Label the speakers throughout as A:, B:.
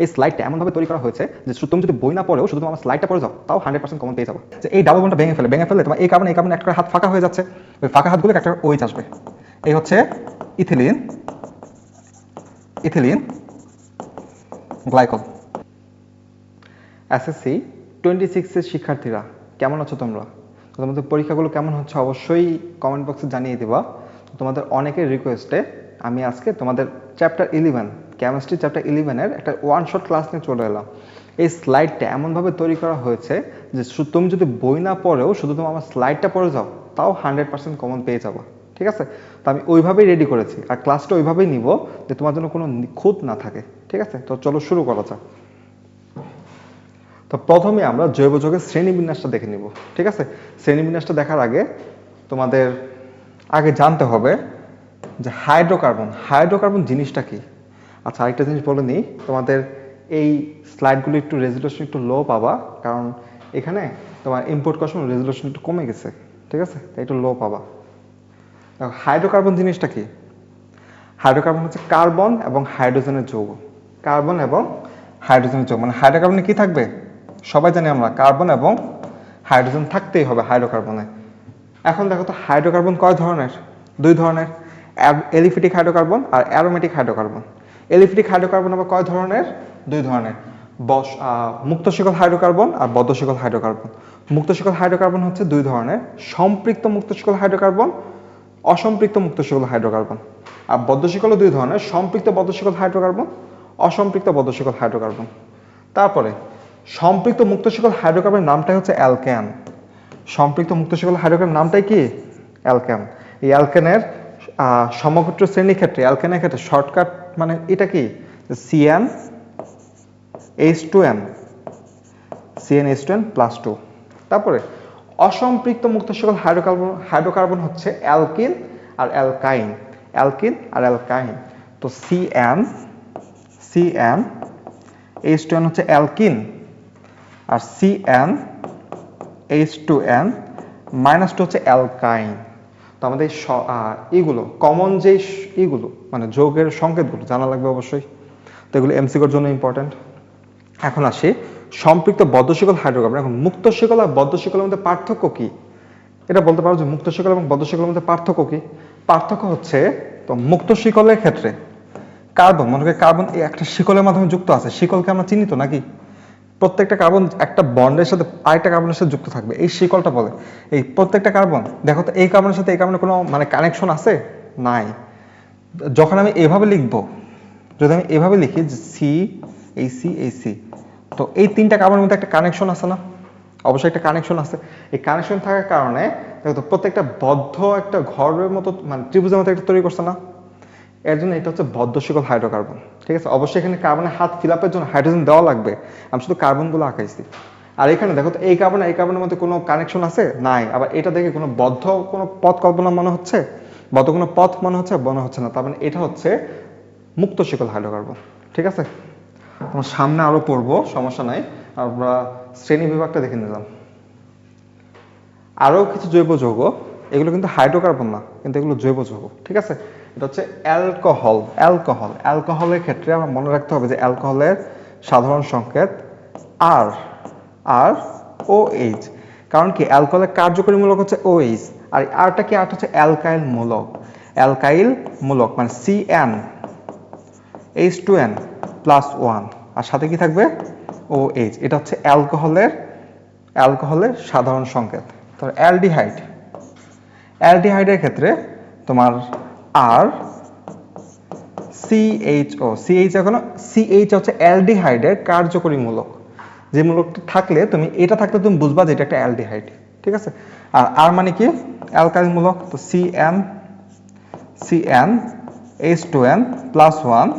A: এই স্লাইডটা এমনভাবে তৈরি করা হয়েছে যে তুমি যদি বই না পড়েও শুধু আমার স্লাইডটা পড়ে যাও তাও 100% কমন পেয়ে যাবে। যে এই ডাবল বন্ডটা ভেঙে ফেলে তোমার এই কার্বন একটা হাত ফাঁকা হয়ে যাচ্ছে, ওই ফাঁকা হাতগুলো একটা ওইচ আসবে। এই হচ্ছে ইথিলিন গ্লাইকল। এসএসসি 26 এর শিক্ষার্থীরা কেমন আছো তোমরা? তোমাদের পরীক্ষাগুলো কেমন হচ্ছে অবশ্যই কমেন্ট বক্সে জানিয়ে দিবা। তোমাদের অনেকের রিকোয়েস্টে আমি আজকে তোমাদের চ্যাপ্টার 11 কেমিস্ট্রি চ্যাপ্টার 11 এর একটা ওয়ান শট ক্লাস নিয়ে চলে এলাম। এই স্লাইডটা এমনভাবে তৈরি করা হয়েছে যে তুমি যদি বই না পড়েও শুধু তুমি আমার স্লাইডটা পড়ে যাও তাও 100% কমন পেয়ে যাবো। ঠিক আছে, তো আমি ওইভাবেই রেডি করেছি আর ক্লাসটা ওইভাবেই নিব যে তোমার জন্য কোনো খুঁত না থাকে। ঠিক আছে, তো চলো শুরু করা যাক। তো প্রথমে আমরা জৈব যৌগের শ্রেণীবিন্যাসটা দেখে নিব। ঠিক আছে, শ্রেণীবিন্যাসটা দেখার আগে তোমাদের আগে জানতে হবে যে হাইড্রোকার্বন জিনিসটা কি। আচ্ছা, আরেকটা জিনিস বলে নিই, তোমাদের এই স্লাইডগুলো একটু রেজুলেশন একটু লো পাবা, কারণ এখানে তোমার ইম্পোর্ট করার সময় রেজুলেশন একটু কমে গেছে। ঠিক আছে, তাই একটু লো পাবা। হাইড্রোকার্বন জিনিসটা কি? হাইড্রোকার্বন হচ্ছে কার্বন এবং হাইড্রোজেনের যৌগ। কার্বন এবং হাইড্রোজেনের যৌগ মানে হাইড্রোকার্বনে কি থাকবে? সবাই জানি আমরা কার্বন এবং হাইড্রোজেন থাকতেই হবে হাইড্রোকার্বনে। এখন দেখো তো হাইড্রোকার্বন কয় ধরনের? দুই ধরনের, এলিফ্যাটিক হাইড্রোকার্বন আর অ্যারোমেটিক হাইড্রোকার্বন। এলিফ্যাটিক হাইড্রোকার্বন আবার কয় ধরনের? দুই ধরনের, মুক্ত শিকল হাইড্রোকার্বন আর বদ্ধ শিকল হাইড্রোকার্বন। মুক্ত শিকল হাইড্রোকার্বন হচ্ছে দুই ধরনের, সম্পৃক্ত মুক্ত শিকল হাইড্রোকার্বন, অসম্পৃক্ত মুক্ত শিকল হাইড্রোকার্বন। আর বদ্ধ শিকলও দুই ধরনের, সম্পৃক্ত বদ্ধ শিকল হাইড্রোকার্বন, অসম্পৃক্ত বদ্ধ শিকল হাইড্রোকার্বন। তারপরে সম্পৃক্ত মুক্ত শিকল হাইড্রোকার্বনের নামটাই হচ্ছে অ্যালকেন। সম্পৃক্ত মুক্ত শিকল হাইড্রোকার্বনের নামটাই কি? অ্যালকেন। এই অ্যালকেনের সমগোত্র শ্রেণীর ক্ষেত্রে অ্যালকেনের ক্ষেত্রে শর্টকাট মানে এটা কি? CnH2n CnH2n+2। তারপরে অসম্পৃক্ত মুক্ত শিকল হাইড্রোকার্বন হচ্ছে অ্যালকিন আর অ্যালকাইন। তো CnH2n হচ্ছে অ্যালকিন আর CnH2n-2 হচ্ছে অ্যালকাইন। তো আমাদের এইগুলো কমন যে এইগুলো মানে যৌগের সংকেতগুলো জানা লাগবে অবশ্যই, তো এগুলো এমসিকিউর জন্য ইম্পর্টেন্ট। এখন আসি সম্পৃক্ত বদ্ধ শিকল হাইড্রোকার্বন। এখন মুক্ত শিকল আর বদ্ধ শিকলের মধ্যে পার্থক্য কি? এটা বলতে পারো যে মুক্ত শিকল এবং বদ্ধ শিকলের মধ্যে পার্থক্য কি? পার্থক্য হচ্ছে, তো মুক্ত শিকলের ক্ষেত্রে কার্বন, মনে করি কার্বন এই একটা শিকলের মাধ্যমে যুক্ত আছে। শিকলকে আমরা চিনি তো নাকি? প্রত্যেকটা কার্বন একটা বন্ডের সাথে আরেকটা কার্বনের সাথে যুক্ত থাকবে, এই শিকলটা বলে। এই প্রত্যেকটা কার্বন দেখো তো এই কার্বনের সাথে এই কার্বনের কোনো মানে কানেকশন আছে? নাই। যখন আমি এভাবে লিখবো, যদি আমি এভাবে লিখি যে CH3, তো এই তিনটা কার্বনের মধ্যে একটা কানেকশন আছে না? অবশ্যই একটা কানেকশন আছে। এই কানেকশন থাকার কারণে দেখো তো প্রত্যেকটা বদ্ধ একটা ঘরের মতো মানে ত্রিভুজের মতো একটা তৈরি করছে না? এর জন্য এটা হচ্ছে বদ্ধ শিকল হাইড্রোকার্বন। ঠিক আছে, অবশ্যই এখানে কার্বনের হাত ফিল আপের জন্য হাইড্রোজেন দেওয়া লাগবে, আমি শুধু কার্বনগুলো আঁকাইছি। আর এখানে দেখো তো এই কার্বনের মধ্যে কোনো কানেকশন আছে? নাই। আবার এটা দেখে কোনো বদ্ধ কোনো পথ কল্পনা মনে হচ্ছে? বদ্ধ কোনো পথ মনে হচ্ছে না। তার মানে এটা হচ্ছে মুক্ত শিকল হাইড্রোকার্বন। ঠিক আছে, আমরা সামনে আরো পড়বো, সমস্যা নাই। আমরা শ্রেণী বিভাগটা দেখে নিলাম। আরো কিছু জৈব যৌগ, এগুলো কিন্তু হাইড্রোকার্বন না, কিন্তু এগুলো জৈব যৌগ। ঠিক আছে, এটা হচ্ছে অ্যালকোহলের ক্ষেত্রে আমরা মনে রাখতে হবে যে অ্যালকোহলের সাধারণ সংকেত OH। কারণ কি অ্যালকোহলের কার্যকরী মূলক হচ্ছে OH, আর আরটা কি? আরটা হচ্ছে অ্যালকাইল মূলক মানে CnH2n+1 আর সাথে কি থাকবে? OH। এটা হচ্ছে অ্যালকোহলের সাধারণ সংকেত। তো অ্যালডিহাইডের ক্ষেত্রে তোমার CH হচ্ছে অ্যালডিহাইডের কার্যকরী মূলক। যে মূলকটা থাকলে তুমি বুঝবা যে এটা একটা অ্যালডিহাইড। ঠিক আছে, আর মানে কি? অ্যালকাইল মূলক। তো CnH2n+1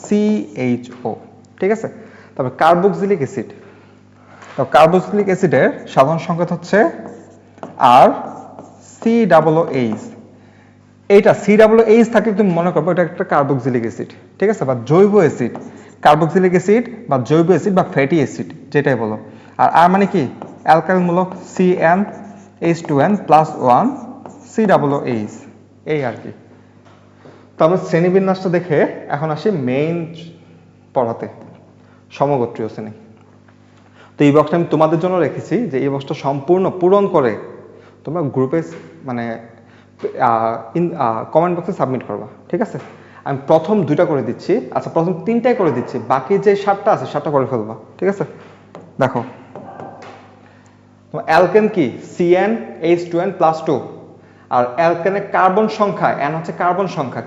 A: CHO। ঠিক আছে, তবে কার্বক্সিলিক অ্যাসিডের সাধারণ সংকেত হচ্ছে COOH। এইটা COOH থাকলে তুমি মনে করবে এটা একটা কার্বক্সিলিক অ্যাসিড। ঠিক আছে, বা জৈব অ্যাসিড, কার্বক্সিলিক অ্যাসিড বা জৈব অ্যাসিড বা ফ্যাটি অ্যাসিড যেটাই বলো। আর মানে কি? অ্যালকাইল মূলক CnH2n+1 COOH, এই আর কি। তো আমরা শ্রেণীবিন্যাসটা দেখে এখন আসি মেইন পড়াতে। সমগোত্রীয় শ্রেণী। তো এই বক্সটা আমি তোমাদের জন্য রেখেছি যে এই বক্সটা সম্পূর্ণ পূরণ করে তোমরা গ্রুপে মানে কমেন্ট বক্সে সাবমিট করবা, ঠিক আছে? আমি প্রথম 2টা করে দিচ্ছি, আচ্ছা প্রথম 3টাই করে দিচ্ছি, বাকি যে 7টা আছে 7টা করে ফেলবা, ঠিক আছে? দেখো তোমার অ্যালকেন কি CnH2n+2, আর অ্যালকেনের কার্বন সংখ্যা n হচ্ছে কার্বন সংখ্যা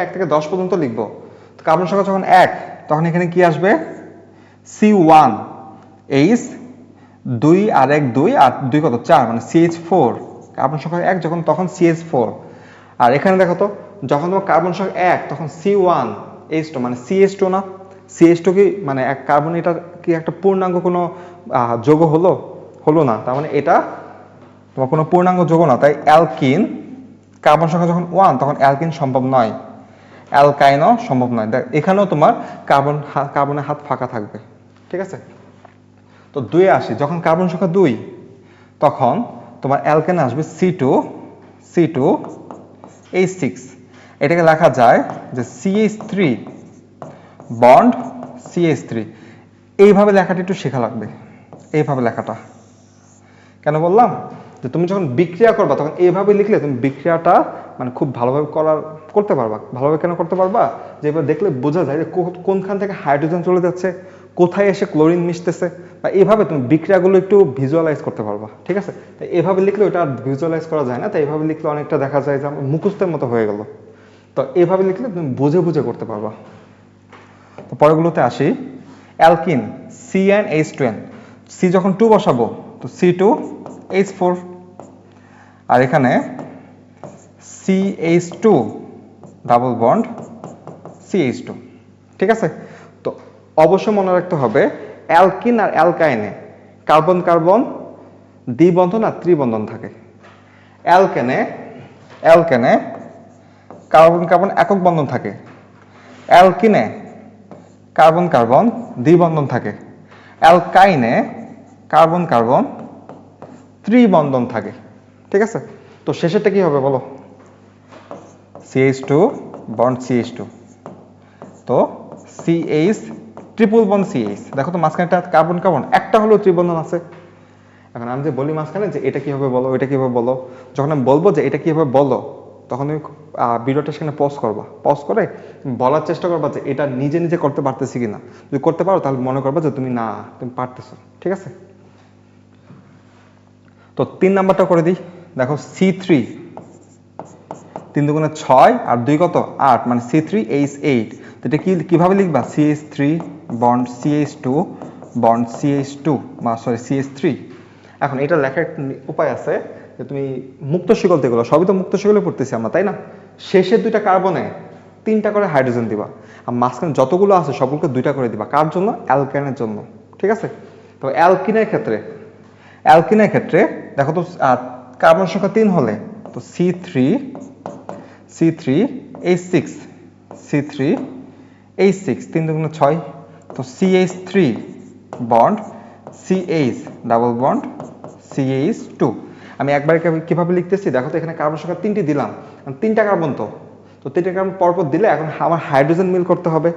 A: 1 থেকে 10 পর্যন্ত লিখবো। তো কার্বন সংখ্যা যখন 1 তখন এখানে কি আসবে C1H, 2 আর 1 2 আর 2 কত 4, মানে CH4। কার্বন সংখ্যা 1 যখন তখন CH4। আর এখানে দেখো তো যখন তোমার কার্বন সংখ্যা 1 তখন C1H2 মানে CH2 না, CH2 কি মানে এক কার্বন, এটা কি একটা পূর্ণাঙ্গ কোনো যৌগ হলো না, তার মানে এটা তোমার কোনো পূর্ণাঙ্গ যৌগ না। তাই অ্যালকিন কার্বন সংখ্যা যখন 1 তখন অ্যালকিন সম্ভব নয়, অ্যালকাইনও সম্ভব নয়। দেখ এখানেও তোমার কার্বনের হাত ফাঁকা থাকবে, ঠিক আছে? তো 2 আসি, যখন কার্বন সংখ্যা 2 তখন তোমার অ্যালকেন আসবে C2H6। এটাকে লেখা যায় যে CH3 বন্ড CH3। এইভাবে লেখাটা একটু শেখা লাগবে, এইভাবে লেখাটা। কেন বললাম যে তুমি যখন বিক্রিয়া করবা তখন এইভাবে লিখলে তুমি বিক্রিয়াটা মানে খুব ভালোভাবে করতে পারবা। ভালোভাবে কেন করতে পারবা, যে এবার দেখলে বোঝা যায় যে কোনখান থেকে হাইড্রোজেন চলে যাচ্ছে, কোথায় এসে ক্লোরিন মিশতেছে, বা এইভাবে তুমি বিক্রিয়াগুলো একটু ভিজুয়ালাইজ করতে পারবা, ঠিক আছে? তাই এভাবে লিখলে ওটা আর ভিজুয়ালাইজ করা যায় না, তাই এভাবে লিখলে অনেকটা দেখা যায় যে আমার মুখস্থের মতো হয়ে গেল। তো এইভাবে লিখলে তুমি বুঝে বুঝে করতে পারবা। তো পরেরগুলোতে আসি, অ্যালকিন CnH2n, C যখন 2 বসাবো তো C2H4, আর এখানে CH2 ডাবল বন্ড CH2, ঠিক আছে? তো অবশ্যই মনে রাখতে হবে অ্যালকিন আর অ্যালকাইনে কার্বন কার্বন দ্বিবন্ধন আর ত্রিবন্ধন থাকে। অ্যালকেনে কার্বন কার্বন একক বন্ধন থাকে, অ্যালকিনে কার্বন কার্বন দ্বিবন্ধন থাকে, অ্যালকাইনে কার্বন কার্বন ত্রিবন্ধন থাকে, ঠিক আছে? তো শেষেরটা কি হবে বলো? CH2 বন্ড CH2, তো CH ট্রিপল বন্ড CH। দেখো তো মাঝখানে একটা কার্বন কার্বন একটা হলো ত্রিবন্ধন আছে। এখন আমি যে বলি মাঝখানে যে এটা কিভাবে বলো, এটা কিভাবে বলো, যখন আমি বলবো যে এটা কিভাবে বলো তখন তুমি ভিডিওটা সেখানে পজ করবা, পজ করে বলার চেষ্টা করবা যে এটা নিজে নিজে করতে পারতেছি কিনা। যদি করতে পারো তাহলে মনে করবা যে তুমি পারতেছো, ঠিক আছে? তো 3 নাম্বারটা করে দিই। দেখো C3, 3 দুগুণে 6 আর 2 কত 8, মানে C3H8। তো এটা কিভাবে লিখবা? CH3 bond CH2 bond CH2 বা সরি CH3। এখন এটা লেখার উপায় আছে যে তুমি মুক্ত শিকল যেগুলো সবই তো মুক্ত শিকলে পড়তেছি আমরা, তাই না? শেষের 2টা কার্বনে 3টা করে হাইড্রোজেন দিবা, আর মাঝখানে যতগুলো আছে সবগুলোকে 2টা করে দিবা। কার জন্য? অ্যালকেনের জন্য, ঠিক আছে? তো অ্যালকিনের ক্ষেত্রে দেখো তো কার্বন সংখ্যা 3 হলে তো C3H6, 3 দুগুণে 6, তো CH3 bond CH double bond CH2। আমি একবার কিভাবে লিখতেছি দেখো তো, এখানে কার্বন সংখ্যা 3টি দিলাম, 3টা কার্বন তো 3টা কার্বন পরপর দিলে এখন আমার হাইড্রোজেন মিল করতে হবে।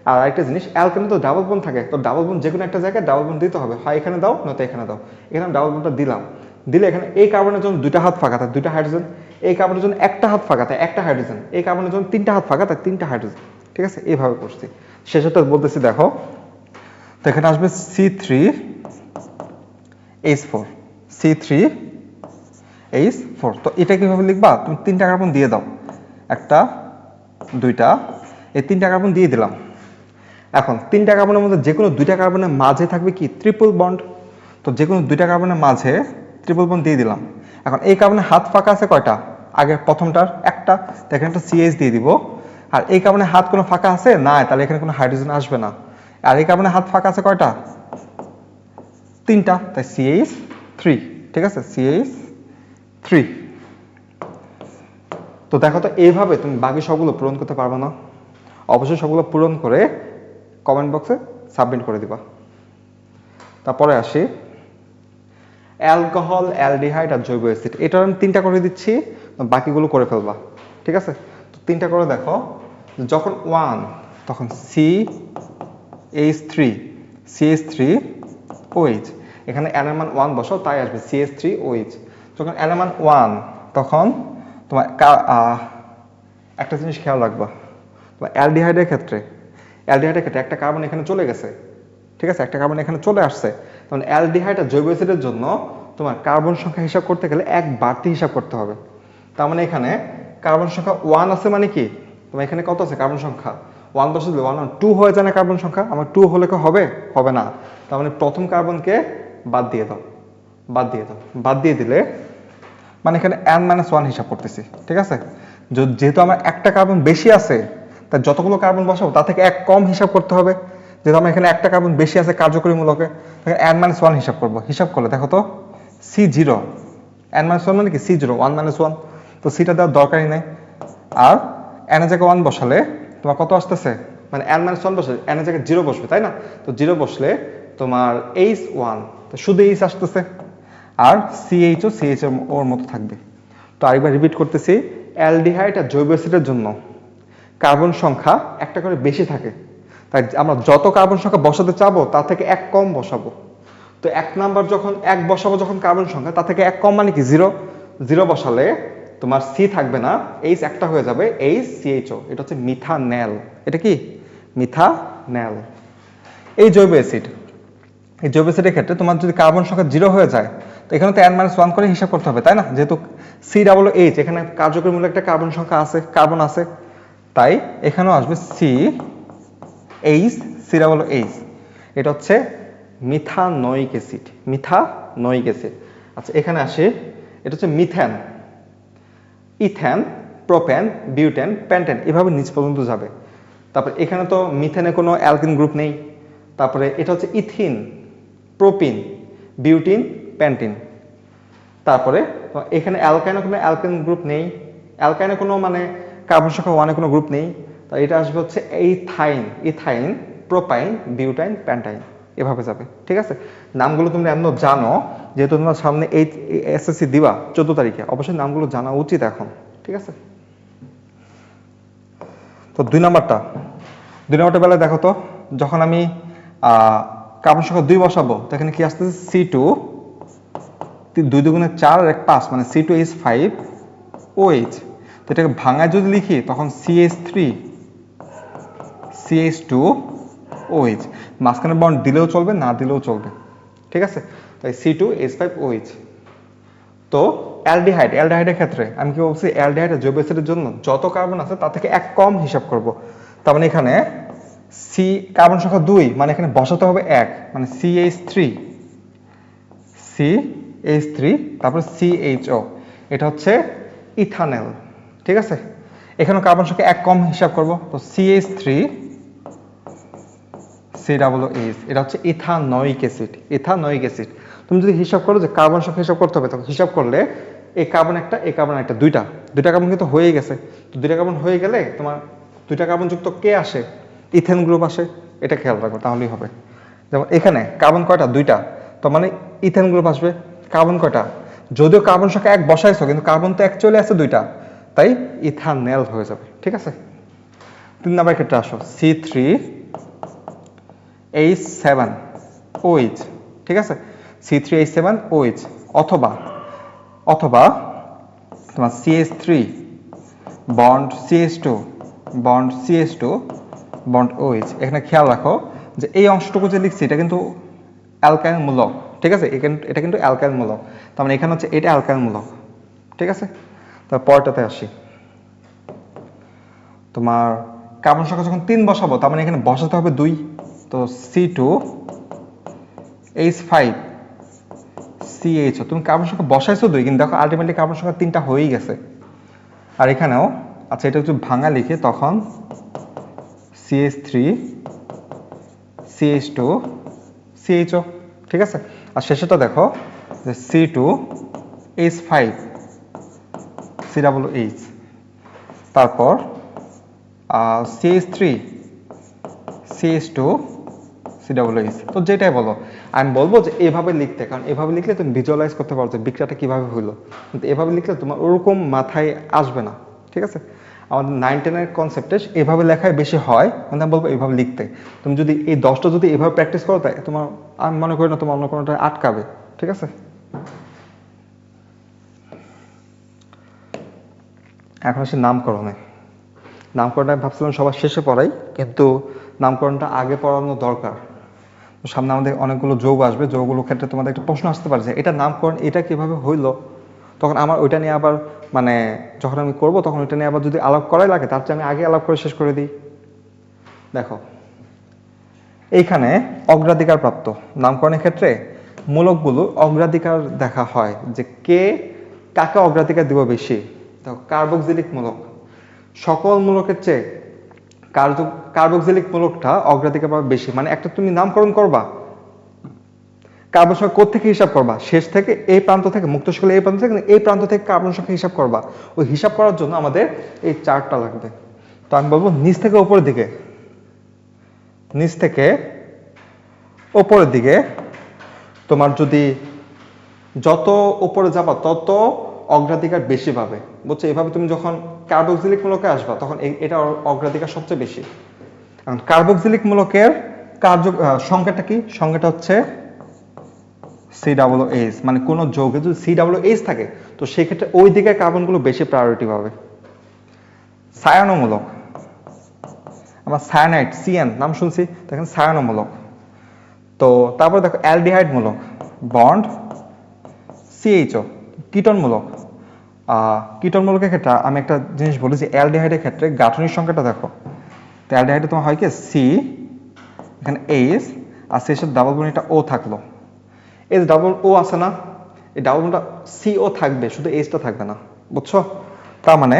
A: আর আরেকটা জিনিস, অ্যালকেনে তো ডাবল বন্ড থাকে, তো ডাবল বন্ড যে কোনো একটা জায়গায় ডাবল বন্ড দিতে হবে, হয় এখানে দাও নয়তো এখানে দাও। এখানে আমি ডাবল বন্ডটা দিলে এখানে এই কার্বনের জন্য 2টা হাত ফাঁকা থাকে 2টা হাইড্রোজেন, এই কার্বনের জন্য একটা হাত ফাঁকা থাকে একটা হাইড্রোজেন, এই কার্বনের জন্য 3টা হাত ফাঁকা থাকে 3টা হাইড্রোজেন, ঠিক আছে? এইভাবে করছি। শেষেরটা বলতেছি দেখো, তো এখানে আসবে C3H4, C3H4। তো এটা কিভাবে লিখবা? তুমি 3টা কার্বন দিয়ে দাও, একটা 2টা, এই 3টা কার্বন দিয়ে দিলাম। এখন 3টা কার্বনের মধ্যে যে কোনো 2টা কার্বনের মাঝে থাকবে কি ট্রিপল বন্ড, তো যে কোনো 2টা কার্বনের মাঝে ট্রিপল বন্ড দিয়ে দিলাম। এখন এই কার্বনের হাত ফাঁকা আছে কয়টা? আগে প্রথমটার একটা, তো এখানে একটা CH দিয়ে দিব। আর এই কার্বনের হাত কোনো ফাঁকা আছে না, তাহলে এখানে কোনো হাইড্রোজেন আসবে না। আর এই কার্বনের হাত ফাঁকা আছে কয়টা? 3টা, তাই CH3, ঠিক আছে? CH3। তো দেখো তো এইভাবে তুমি বাকি সবগুলো পূরণ করতে পারবে না, অবশ্যই সবগুলো পূরণ করে কমেন্ট বক্সে সাবমিট করে দিবা। তারপরে আসি অ্যালকোহল, অ্যালডিহাইড আর জৈব অ্যাসিড। এটা আমি 3টা করে দিচ্ছি, বাকিগুলো করে ফেলবা, ঠিক আছে? তো 3টা করে দেখো, যখন 1 তখন CH3 CH3OH, এখানে n এর মান 1 বসাও, তাই আসবে CH3OH। যখন n এর মান 1, তখন তোমার একটা জিনিস খেয়াল রাখবা, তোমার অ্যালডিহাইডের ক্ষেত্রে একটা কার্বন এখানে চলে গেছে, ঠিক আছে, একটা কার্বন এখানে চলে আসছে, তখন অ্যালডিহাইড আর জৈব অ্যাসিডের জন্য তোমার কার্বন সংখ্যা হিসাব করতে গেলে এক বাড়তি হিসাব করতে হবে। তার মানে এখানে কার্বন সংখ্যা 1 আছে, মানে কি তোমার এখানে কত আছে কার্বন সংখ্যা 1 বসে দিলে 1 2 হয়ে যায় না কার্বন সংখ্যা, আমার 2 হলে কি হবে, হবে না। তার মানে প্রথম কার্বনকে বাদ দিয়ে দাও, বাদ দিয়ে দিলে মানে এখানে n-1 হিসাব করতেছি, ঠিক আছে। যেহেতু আমার একটা কার্বন বেশি আছে, তাই যতগুলো কার্বন বসাবো তা থেকে এক কম হিসাব করতে হবে। যেহেতু আমার এখানে একটা কার্বন বেশি আছে কার্যকরী মূলকে, তাহলে n-1 হিসাব করবো। হিসাব করলে দেখো তো C0, n-1 মানে কি C0, 1-1, তো সিটা দেওয়ার দরকারই নেই। আর n এর জায়গায় 1 বসালে তোমার কত আসতেছে, মানে n-1 বসে n এর জায়গায় 0 বসবে, তাই না? তো 0 বসলে তোমার H1, তো শুধু H আসতেছে, আর CHও CH ওর মতো থাকবে। তো আরেকবার রিপিট করতেছি, অ্যালডিহাইড আর জৈব অ্যাসিডের জন্য কার্বন সংখ্যা একটা করে বেশি থাকে, তাই আমরা যত কার্বন সংখ্যা বসাতে চাবো তা থেকে এক কম বসাবো। তো এক নাম্বার যখন এক বসাবো, যখন কার্বন সংখ্যা তা থেকে এক কম মানে কি 0, 0 বসালে তোমার C থাকবে না, H একটা হয়ে যাবে, HCHO, এটা হচ্ছে মিথানেল। এটা কি মিথানেল। এই জৈব অ্যাসিডের ক্ষেত্রে তোমার যদি কার্বন সংখ্যা 0 হয়ে যায়, তো এখানে তো n-1 করে হিসাব করতে হবে, তাই না? যেহেতু COOH, এখানে কার্যকরী মূল্য একটা কার্বন সংখ্যা আছে, কার্বন আছে, তাই এখানেও আসবে COOH। এটা হচ্ছে মিথানোয়িক অ্যাসিড, আচ্ছা এখানে আসে, এটা হচ্ছে methane, ethane, propane, butane, pentane, এভাবে নিচ পর্যন্ত যাবে। তারপর এখানে তো মিথেনে কোনো অ্যালকিন গ্রুপ নেই। তারপরে এটা হচ্ছে ইথিন, প্রোপিন, বিউটিন, পেন্টিন। তারপরে এখানে অ্যালকাইনে কোনো অ্যালকিন গ্রুপ নেই, অ্যালকাইনে কোনো মানে কার্বন সংখ্যা 1 এ কোনো গ্রুপ নেই। তো এটা আসবে হচ্ছে ইথাইন, প্রোপাইন, বিউটাইন, পেন্টাইন, এভাবে যাবে, ঠিক আছে। নামগুলো তুমি এমন জানো, যেহেতু তোমার সামনে এই এসএসসি দিবা 14 তারিখে, অবশ্যই নামগুলো জানা উচিত এখন, ঠিক আছে। তো 2 নাম্বারটা বেলায় দেখো তো, যখন আমি কার্বন সংখ্যা 2 বসাবো, তো এখানে কি আসতেছে C2, 2 দুগুণে 4 আর 1 5, মানে C2H5OH। তো এটাকে ভাঙায় যদি লিখি, তখন CH2OH, মাঝখানে বন্ড দিলেও চলবে, না দিলেও চলবে, ঠিক আছে। তাই C2H5OH। তো অ্যালডিহাইডের ক্ষেত্রে আমি কি বলছি, অ্যালডিহাইড আর জৈব অ্যাসিডের জন্য যত কার্বন আছে তা থেকে এক কম হিসাব করব। তার মানে এখানে কার্বন সংখ্যা 2, মানে এখানে বসাতে হবে 1, মানে CH3, তারপর CHO, এটা হচ্ছে ইথানেল, ঠিক আছে। এখানে কার্বন সংখ্যা এক কম হিসাব করব, তো CH3COOH, এটা হচ্ছে ইথানোয়িক অ্যাসিড। তুমি যদি হিসাব করো যে কার্বন সংখ্যা হিসাব করতে হবে, তখন হিসাব করলে এই কার্বন একটা, এই কার্বন একটা, দুইটা কার্বন কিন্তু হয়ে গেছে। তো দুইটা কার্বন হয়ে গেলে তোমার দুইটা কার্বন যুক্ত কে আসে, ইথেন গ্রুপ আসে, এটা খেয়াল রাখো, তাহলেই হবে। যেমন এখানে কার্বন কয়টা, 2টা, তো মানে ইথেন গ্রুপ আসবে। কার্বন কয়টা, যদিও কার্বন সংখ্যা 1 বসাইছো, কিন্তু কার্বন তো অ্যাকচুয়ালি আছে 2টা, তাই ইথানেল হয়ে যাবে, ঠিক আছে। 3 নাম্বার ক্ষেত্রে আসো, C3H7OH, ঠিক আছে, C3H7OH, অথবা তোমার CH3 bond CH2 bond OH। এখানে খেয়াল রাখো যে এই অংশটুকু যে লিখছি, এটা কিন্তু অ্যালকাইল মূলক, ঠিক আছে, এটা কিন্তু অ্যালকাইল মূলক, তার মানে এখানে হচ্ছে এটা অ্যালকাইল মূলক, ঠিক আছে। তারপর পরটাতে আসি, তোমার কার্বন সংখ্যা যখন 3 বসাবো, তার মানে এখানে বসাতে হবে 2, তো C2H5CHO, তুমি কার্বন সংখ্যা বসাইছো 2, কিন্তু দেখো আলটিমেটলি কার্বন সংখ্যা 3টা হয়েই গেছে। আর এখানেও আচ্ছা, এটা একটু ভাঙা লিখে, তখন CH3CH2CHO, ঠিক আছে। আর শেষেটা দেখো যে C2H5COOH, তারপর CH3CH2COOH। তো যেটাই বলো, আমি বলবো যে এভাবে লিখতে, কারণ এভাবে লিখলে তুমি ভিজুয়ালাইজ করতে পারো যে বিক্রিয়াটা কিভাবে হলো, কিন্তু এভাবে লিখলে তোমার ওরকম মাথায় আসবে না, ঠিক আছে। আমাদের 9-10 এর কনসেপ্টে এভাবে লেখায় বেশি হয়, মানে আমি বলবো এইভাবে লিখতে। তুমি যদি এই 10টা যদি এভাবে প্র্যাকটিস করো, তাই তোমার, আমি মনে করি না তোমার অন্য কোনোটা আটকাবে। ঠিক আছে, এখন আসি নামকরণে। নামকরণটা আমি ভাবছিলাম সবার শেষে পড়াই, কিন্তু নামকরণটা আগে পড়ানো দরকার। সামনে আমাদের অনেকগুলো যৌগ আসবে, যৌগগুলোর ক্ষেত্রে তোমাদের একটা প্রশ্ন আসতে পারে যে এটা নামকরণ, এটা কিভাবে হইলো। তখন আমার ওইটা নিয়ে আবার মানে যখন আমি করব তখন ওইটা নিয়ে আবার যদি আলাপ করাই লাগে, তার চেয়ে আমি আগে আলাপ করে শেষ করে দিই। দেখো এইখানে অগ্রাধিকার প্রাপ্ত নামকরণের ক্ষেত্রে মূলকগুলো অগ্রাধিকার দেখা হয় যে কে কাকে অগ্রাধিকার দিব বেশি। দেখো কার্বক্সিলিক মূলক, সকল মূলকের চেয়ে কার্বক্সিলিক মূলকটা অগ্রাধিকার পাবে বেশি। মানে একটা তুমি নামকরণ করবা, কার্বন সংখ্যা কোত্থেকে হিসাব করবা, শেষ থেকে এই প্রান্ত থেকে, মুক্ত শিকলে এই প্রান্ত থেকে এই প্রান্ত থেকে কার্বন সংখ্যা হিসাব করবা। ওই হিসাব করার জন্য আমাদের এই চার্টটা লাগবে। তো আমি বলবো নিচ থেকে উপরের দিকে, নিচ থেকে উপরের দিকে তোমার যদি যত উপরে যাবা তত অগ্রাধিকার বেশি পাবে, বুঝছো। এভাবে তুমি যখন কার্বক্সিলিক মূলকে আসবা তখন এটা অগ্রাধিকার সবচেয়ে বেশি। এখন কার্বক্সিলিক মূলকের সংখ্যাটা কি, সংখ্যাটা হচ্ছে COOH। মানে কোনো যৌগে যদি COOH থাকে তো সেক্ষেত্রে ওই দিকে কার্বনগুলো বেশি প্রায়োরিটি পাবে। সায়ানোমূলক, আমার সায়ানাইড, সিএন নাম শুনছি, দেখেন সায়ানোমূলক। তো তারপরে দেখো অ্যালডিহাইড মূলক, বন্ড CHO, কীটনমূলক। কীটনমূলকের ক্ষেত্রে আমি একটা জিনিস বলি যে অ্যালডিহাইডের ক্ষেত্রে গাঠনিক সংখ্যাটা দেখো। তো অ্যালডিহাইডে তোমার হয় কি সি, এখানে এইচ, আর সি এর সাথে ডাবল বন্ড, এটা ও থাকলো, এইচ ডাবল ও আছে না, এই ডাবল বন্ডটা সিও থাকবে, শুধু এইচটা থাকবে না, বুঝছো। তার মানে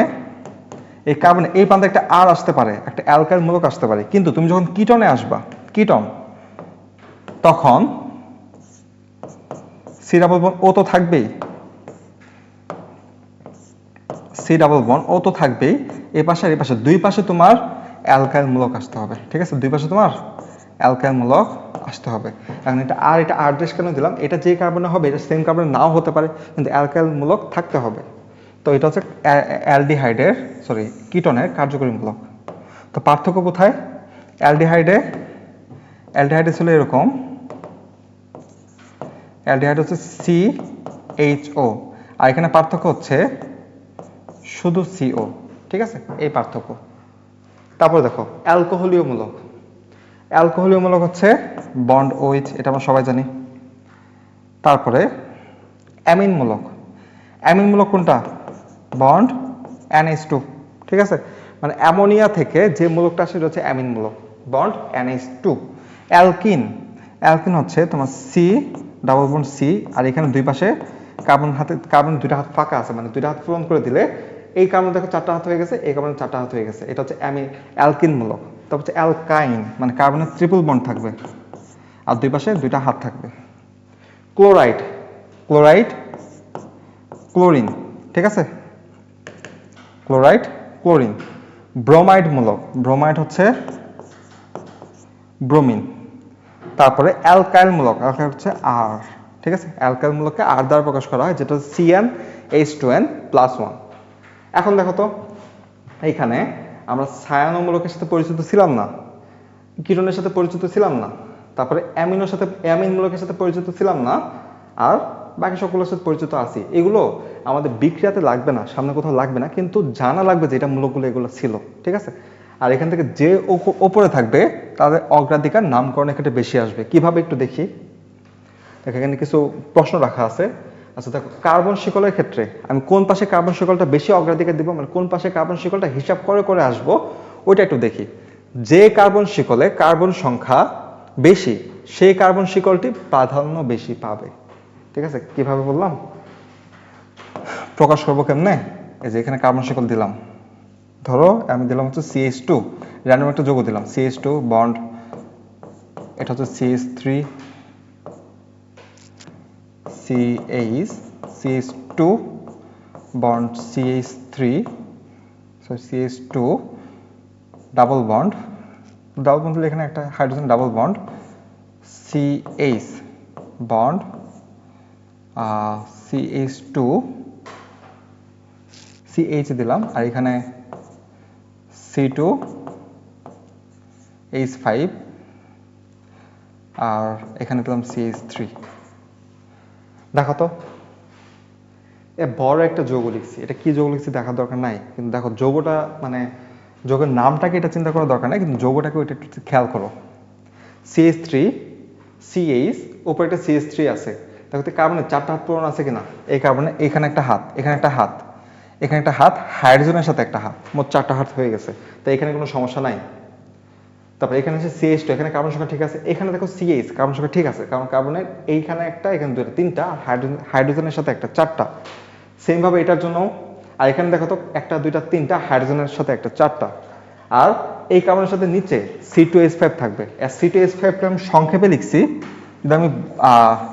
A: এই কার্বনে এই প্রান্তে একটা আর আসতে পারে, একটা অ্যালকাইল মূলক আসতে পারে, কিন্তু তুমি যখন কিটনে আসবা, কিটন, তখন সি ডাবল বন্ড ও তো থাকবেই, সি ডাবল বন্ড ও তো থাকবেই। এই পাশে আর এই পাশে দুই পাশে তোমার অ্যালকাইল মূলক আসতে হবে। ঠিক আছে, দুই পাশে তোমার অ্যালকাইল মূলক আসতে হবে। এখন এটা আর ড্রেস কেন দিলাম, এটা যে কার্বনে হবে এটা সেম কার্বনে নাও হতে পারে, কিন্তু অ্যালকাইল মূলক থাকতে হবে। তো এটা হচ্ছে অ্যালডিহাইডের, সরি কিটনের কার্যকরী মূলক। তো পার্থক্য কোথায়, অ্যালডিহাইডে ছিল এরকম, অ্যালডিহাইড হচ্ছে CHO, আর এখানে পার্থক্য হচ্ছে শুধু CO। ঠিক আছে, এই পার্থক্য। তারপরে দেখো অ্যালকোহলীয় মূলক, অ্যালকোহলীয় মূলক হচ্ছে বন্ড OH, এটা আমরা সবাই জানি। তারপরে অ্যামিন মূলক, অ্যামিন মূলক কোনটা, বন্ড NH2। ঠিক আছে, মানে অ্যামোনিয়া থেকে যে মূলকটা আসে সেটা হচ্ছে অ্যামিন মূলক, বন্ড NH2। অ্যালকিন, অ্যালকিন হচ্ছে তোমার সি ডাবল বন্ড সি, আর এখানে দুই পাশে কার্বন দুইটা হাত ফাঁকা আছে, মানে দুইটা হাত পূরণ করে দিলে এই কার্বন দেখো চারটা হাত হয়ে গেছে, এই কার্বনের চারটা হাত হয়ে গেছে, এটা হচ্ছে অ্যালকিন মূলক। তারপর হচ্ছে অ্যালকাইন, মানে কার্বনের ট্রিপল বন্ড থাকবে আর দুই পাশে দুইটা হাত থাকবে। Chloride, chlorine. ঠিক আছে, ক্লোরাইড, ক্লোরিন। ব্রোমাইড মূলক, ব্রোমাইড হচ্ছে ব্রোমিন। তারপরে অ্যালকাইল মূলক, অ্যালকাইল হচ্ছে আর। ঠিক আছে, অ্যালকাইল মূলককে আর দ্বারা প্রকাশ করা হয়, যেটা হচ্ছে CnH2n+1। এখন দেখো তো এইখানে আমরা সায়ানো মূলকের সাথে পরিচিত ছিলাম না, কিটনের সাথে পরিচিত ছিলাম না, তারপরে অ্যামিন মূলকের সাথে পরিচিত ছিলাম না, আর বাকি সকলের সাথে পরিচিত আছি। এগুলো আমাদের বিক্রিয়াতে লাগবে না, সামনে কোথাও লাগবে না, কিন্তু জানা লাগবে যে এটা মূলকগুলো এগুলো ছিল। ঠিক আছে, আর এখান থেকে যে ওপরে থাকবে তাদের অগ্রাধিকার নামকরণের ক্ষেত্রে বেশি আসবে। কিভাবে একটু দেখি, দেখো এখানে কিছু প্রশ্ন রাখা আছে। আচ্ছা দেখো, কার্বন শিকলের ক্ষেত্রে আমি কোন পাশে কার্বন শিকলটা বেশি অগ্রাধিকার দিব, মানে কোন পাশে কার্বন শিকলটা হিসাব করে করে আসবো, ওইটা একটু দেখি। যে কার্বন শিকলে কার্বন সংখ্যা বেশি সেই কার্বন শিকলটি প্রাধান্য বেশি পাবে। ঠিক আছে, কিভাবে বললাম, প্রকাশ করবো কেমনে, এই যে এখানে কার্বন শিকল দিলাম, ধরো আমি দিলাম হচ্ছে CH2, র্যান্ডম একটা যৌগ দিলাম CH2 বন্ড, এটা হচ্ছে CH3 CH2 bond CH3, so CH2 double bond দিলে এখানে একটা hydrogen double bond, CH bond CH2 CH দিলাম, আর এখানে C2H5 আর এখানে দিলাম CH3। দেখো তো বড় একটা যৌগ লিখছি, এটা কি যৌগ লিখছি দেখার দরকার নাই, কিন্তু দেখো যৌগটা মানে যৌগের নামটাকে এটা চিন্তা করার দরকার নাই, কিন্তু যৌগটাকে ওইটা একটু খেয়াল করো। CH3 CH উপরে একটা CH3 আছে, দেখো তো কার্বনের 4টা হাত পূরণ আছে কিনা। এই কার্বনে এখানে একটা হাত, এখানে একটা হাত, এখানে একটা হাত, হাইড্রোজেনের সাথে একটা হাত, মোট 4টা হাত হয়ে গেছে, তাই এখানে কোনো সমস্যা নাই। তারপর এখানে হচ্ছে CH2, এখানে কার্বন সংখ্যা ঠিক আছে, এখানে দেখো CH কার্বন সংখ্যা ঠিক আছে, কারণ কার্বনের এইখানে একটা, এখানে দুটো, 3টা, হাইড্রোজেনের সাথে একটা, 4টা। সেম ভাবে এটার জন্য, আর এখানে দেখো তো 1টা 2টা 3টা, হাইড্রোজেনের সাথে একটা, 4টা। আর এই কার্বনের সাথে নিচে C2H5 থাকবে। আর C2H5 কে আমি সংক্ষেপে লিখছি, যদি আমি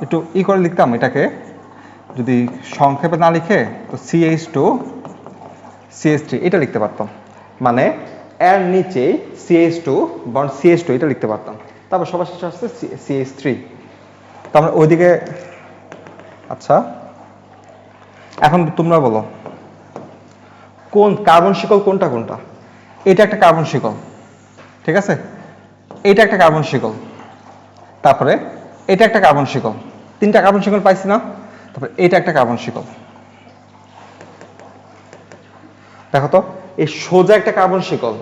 A: একটু করে লিখতাম এটাকে, যদি সংক্ষেপে না লিখে তো CH2 CH3 এটা লিখতে পারতাম, মানে এর নিচে CH2 বন্ড CH2 এটা লিখতে পারতাম। তারপর সবার শেষে আসছে CH3। তারপরে ওইদিকে, আচ্ছা এখন তোমরা বলো কোন কার্বন শিকল কোনটা কোনটা। এটা একটা কার্বন শিকল, ঠিক আছে, এটা একটা কার্বন শিকল, তারপরে এটা একটা কার্বন শিকল, 3টা কার্বন শিকল পাইছি না। তারপরে এটা একটা কার্বন শিকল, দেখো তো এই সোজা একটা কার্বন শিকল,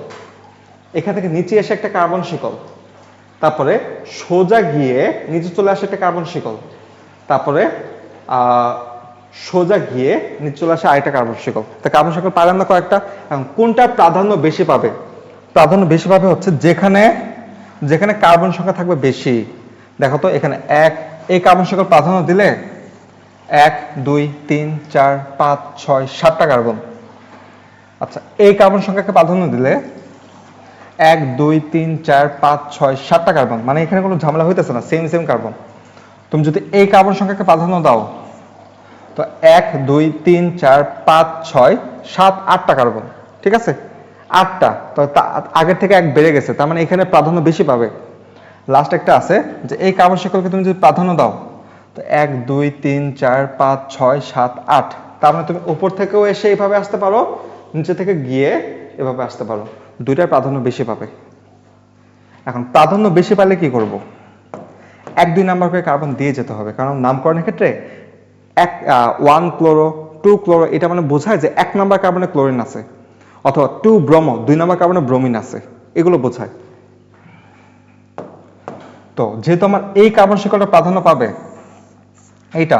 A: এখান থেকে নিচে এসে একটা কার্বন শিকল, তারপরে সোজা গিয়ে নিচে চলে আসে একটা কার্বন শিকল, তারপরে সোজা গিয়ে নিচে চলে আসে আরেকটা কার্বন শিকল। তা কার্বন শিকল পাইলাম না কয়েকটা। এখন কোনটা প্রাধান্য বেশি পাবে? প্রাধান্য বেশি পাবে হচ্ছে যেখানে যেখানে কার্বন সংখ্যা থাকবে বেশি। দেখো তো এখানে এই কার্বন শিকল প্রাধান্য দিলে 1 2 3 4 5 6 7টা কার্বন। আচ্ছা এই কার্বন সংখ্যাকে প্রাধান্য দিলে 1 2 3 4 5 6 7টা কার্বন, মানে এখানে কোনো ঝামেলা হইতেছে না, সেম সেম কার্বন। তুমি যদি এই কার্বন সংখ্যাকে প্রাধান্য দাও তো 1 2 3 4 5 6 7 8টা কার্বন, ঠিক আছে, 8টা। তো আগের থেকে 1 বেড়ে গেছে, তার মানে এখানে প্রাধান্য বেশি পাবে। লাস্ট একটা আছে যে এই কার্বন শিকলকে তুমি যদি প্রাধান্য দাও তো 1 2 3 4 5 6 7 8, তার মানে তুমি উপর থেকেও এসে এইভাবে আসতে পারো, নিচে থেকে গিয়ে এভাবে আসতে পারো, দুইটার প্রাধান্য বেশি পাবে। এখন প্রাধান্য বেশি পাইলে কি করব? 1 2 নাম্বার করে কার্বন দিয়ে যেতে হবে, কারণ নামকরণের ক্ষেত্রে 1 ক্লোরো 2 ক্লোরো এটা মানে বোঝায় যে 1 নাম্বার কার্বনে ক্লোরিন আছে, অথবা 2 ব্রোমো 2 নাম্বার কার্বনে ব্রোমিন আছে, এগুলো বোঝায়। তো যেহেতু আমার এই কার্বন শিকলটা প্রাধান্য পাবে এইটা,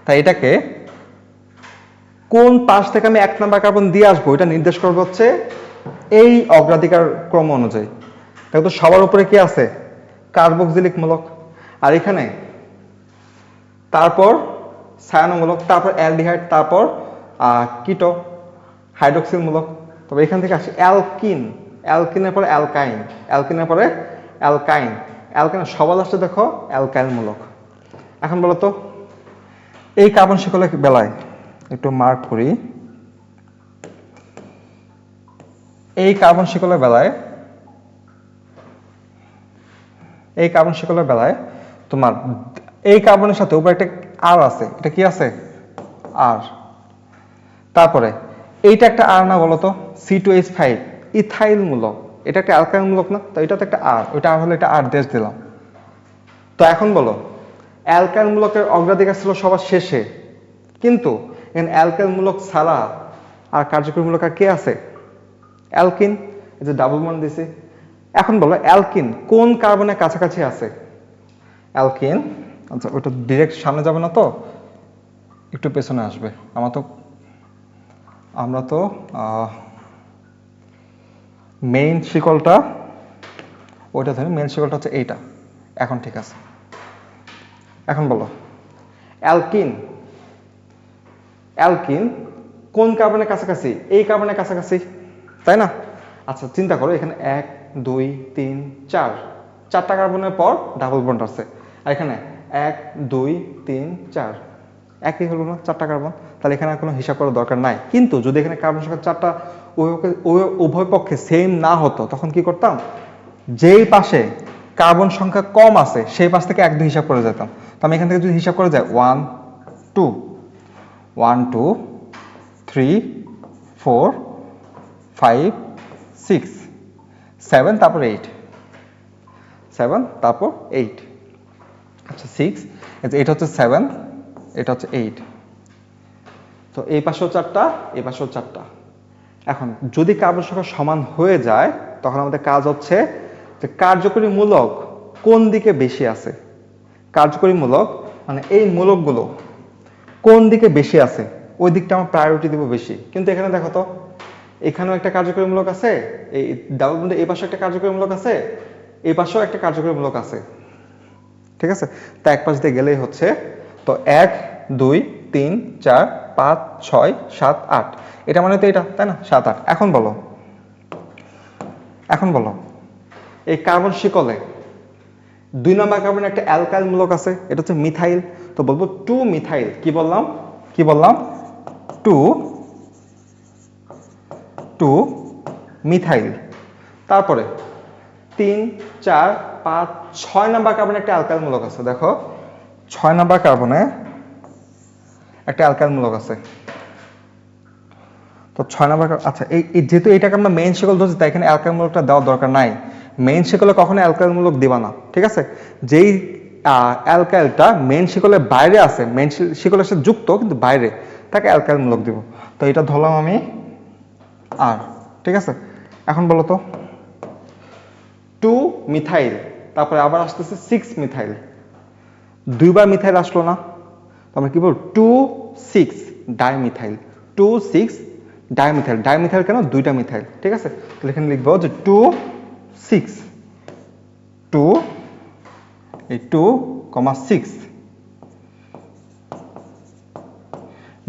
A: তাই এটাকে কোন পাশ থেকে আমি 1 নাম্বার কার্বন দিয়ে আসবো এটা নির্দেশ করবে হচ্ছে এই অগ্রাধিকার ক্রম অনুযায়ী। দেখো তো সবার উপরে কি আছে? কার্বক্সিলিক মূলক, আর এখানে তারপর সায়ানোমূলক, তারপর অ্যালডিহাইড, তারপর কিটো হাইড্রোক্সিল মূলক। তবে এখান থেকে আসে অ্যালকিন, অ্যালকিনের পরে অ্যালকাইন, অ্যালকিনের পরে অ্যালকাইন, অ্যালকাইনের সবার লাস্টে দেখো অ্যালকাইল মূলক। এখন বলো তো এই কার্বন শিকলের বেলায় একটু মার্ক করি, এই কার্বন শিকলের বেলায় তোমার এই কার্বনের সাথে উপরে একটা আর আছে, এটা কি আছে? আর। তারপরে এইটা একটা আর না বলতো? C2H5 ইথাইল মূলক, এটা একটা অ্যালকাইল মূলক না? তো এটা তো একটা আর, ওইটা আর হলে এটা আর দেশ দিলাম। তো এখন বলো অ্যালকাইল মূলকের অগ্রাধিকার ছিল সবার শেষে, কিন্তু এখানে অ্যালকাইল মূলক ছাড়া আর কার্যকরী মূলক আর কে আছে? অ্যালকিন, এই যে ডাবল বন্ড দিছি। এখন বলো অ্যালকিন কোন কার্বনের কাছাকাছি আছে? অ্যালকিন, আচ্ছা ওটা ডিরেক্ট সামনে যাবে না তো, একটু পেছনে আসবে। আমরা তো মেইন শিকলটা ওইটা ধরি, মেইন শিকলটা হচ্ছে এইটা। এখন ঠিক আছে। এখন বলো অ্যালকিন কোন কার্বনের কাছাকাছি? এই কার্বনের কাছাকাছি, তাই না? আচ্ছা চিন্তা করো, এখানে 1 2 3 4 4টা কার্বনের পর ডাবল বন্ড আছে, আর এখানে 1 2 3 4 একই হলো না, 4টা কার্বন, তাহলে এখানে কোনো হিসাব করার দরকার নাই। কিন্তু যদি এখানে কার্বন সংখ্যা 4টা উভয় পক্ষে সেম না হতো, তখন কি করতাম? যেই পাশে কার্বন সংখ্যা কম আছে সেই পাশ থেকে 1 2 হিসাব করে যেতাম। তো আমি এখান থেকে যদি হিসাব করে যাই 1 2 1 2 3 4 5 6 7 তারপর 8 7 তারপর 8 আচ্ছা 6 এটা হচ্ছে 7 এটা হচ্ছে 8 তো এই পাশেও 4টা এই পাশেও 4টা এখন যদি কার্বন সংখ্যা সমান হয়ে যায় তখন আমাদের কাজ হচ্ছে যে কার্যকরী মূলক কোন দিকে বেশি আছে কার্যকরী মূলক মানে এই মূলকগুলো কোন দিকে বেশি আছে ওই দিকটা আমরা প্রায়োরিটি দেব বেশি কিন্তু এখানে দেখো তো এখানেও একটা কার্যকরী মূলক আছে এই ডাবল বন্ডে এই পাশে একটা কার্যকরী মূলক আছে এই পাশেও একটা কার্যকরী মূলক আছে ঠিক আছে তা এক পাশ দিয়ে গেলেই হচ্ছে তো 1 2 3 4 5 6 7 8 এটা মানে তো এটা তাই না 7 8 এখন বলো এই কার্বন শিকলে 2 নম্বর কার্বনে একটা অ্যালকাইল মূলক আছে এটা হচ্ছে মিথাইল তো বলবো 2 মিথাইল কি বললাম 2 মিথাইল তারপরে 3 4 5 6 নম্বর কার্বনে একটা অ্যালকাইল মূলক আছে দেখো 6 নম্বর কার্বনে একটা অ্যালকাইল মূলক আছে তো 6 নম্বর আচ্ছা এই যেহেতু এটাকে আমরা মেইন শিকল ধরছি তাই এখানে অ্যালকাইল মূলকটা দেওয়ার দরকার নাই মেইন শিকলে কখনো অ্যালকাইল মূলক দিবা না ঠিক আছে যেই অ্যালকাইলটা মেইন শিকলের বাইরে আছে মেইন শিকলের সাথে যুক্ত কিন্তু বাইরে তাকে অ্যালকাইল মূলক দিব তো এটা ধরলাম আমি আর ঠিক আছে এখন বলো তো 2 মিথাইল তারপরে আবার আসতেছে 6 মিথাইল দুইবার মিথাইল আসলো না তো আমরা কি বলবো 2 6 ডাইমিথাইল 2 6 ডাইমিথাইল ডাইমিথাইল কেন দুইটা মিথাইল ঠিক আছে তাহলে এখানে লিখবো যে 2 6 2 এই 2 6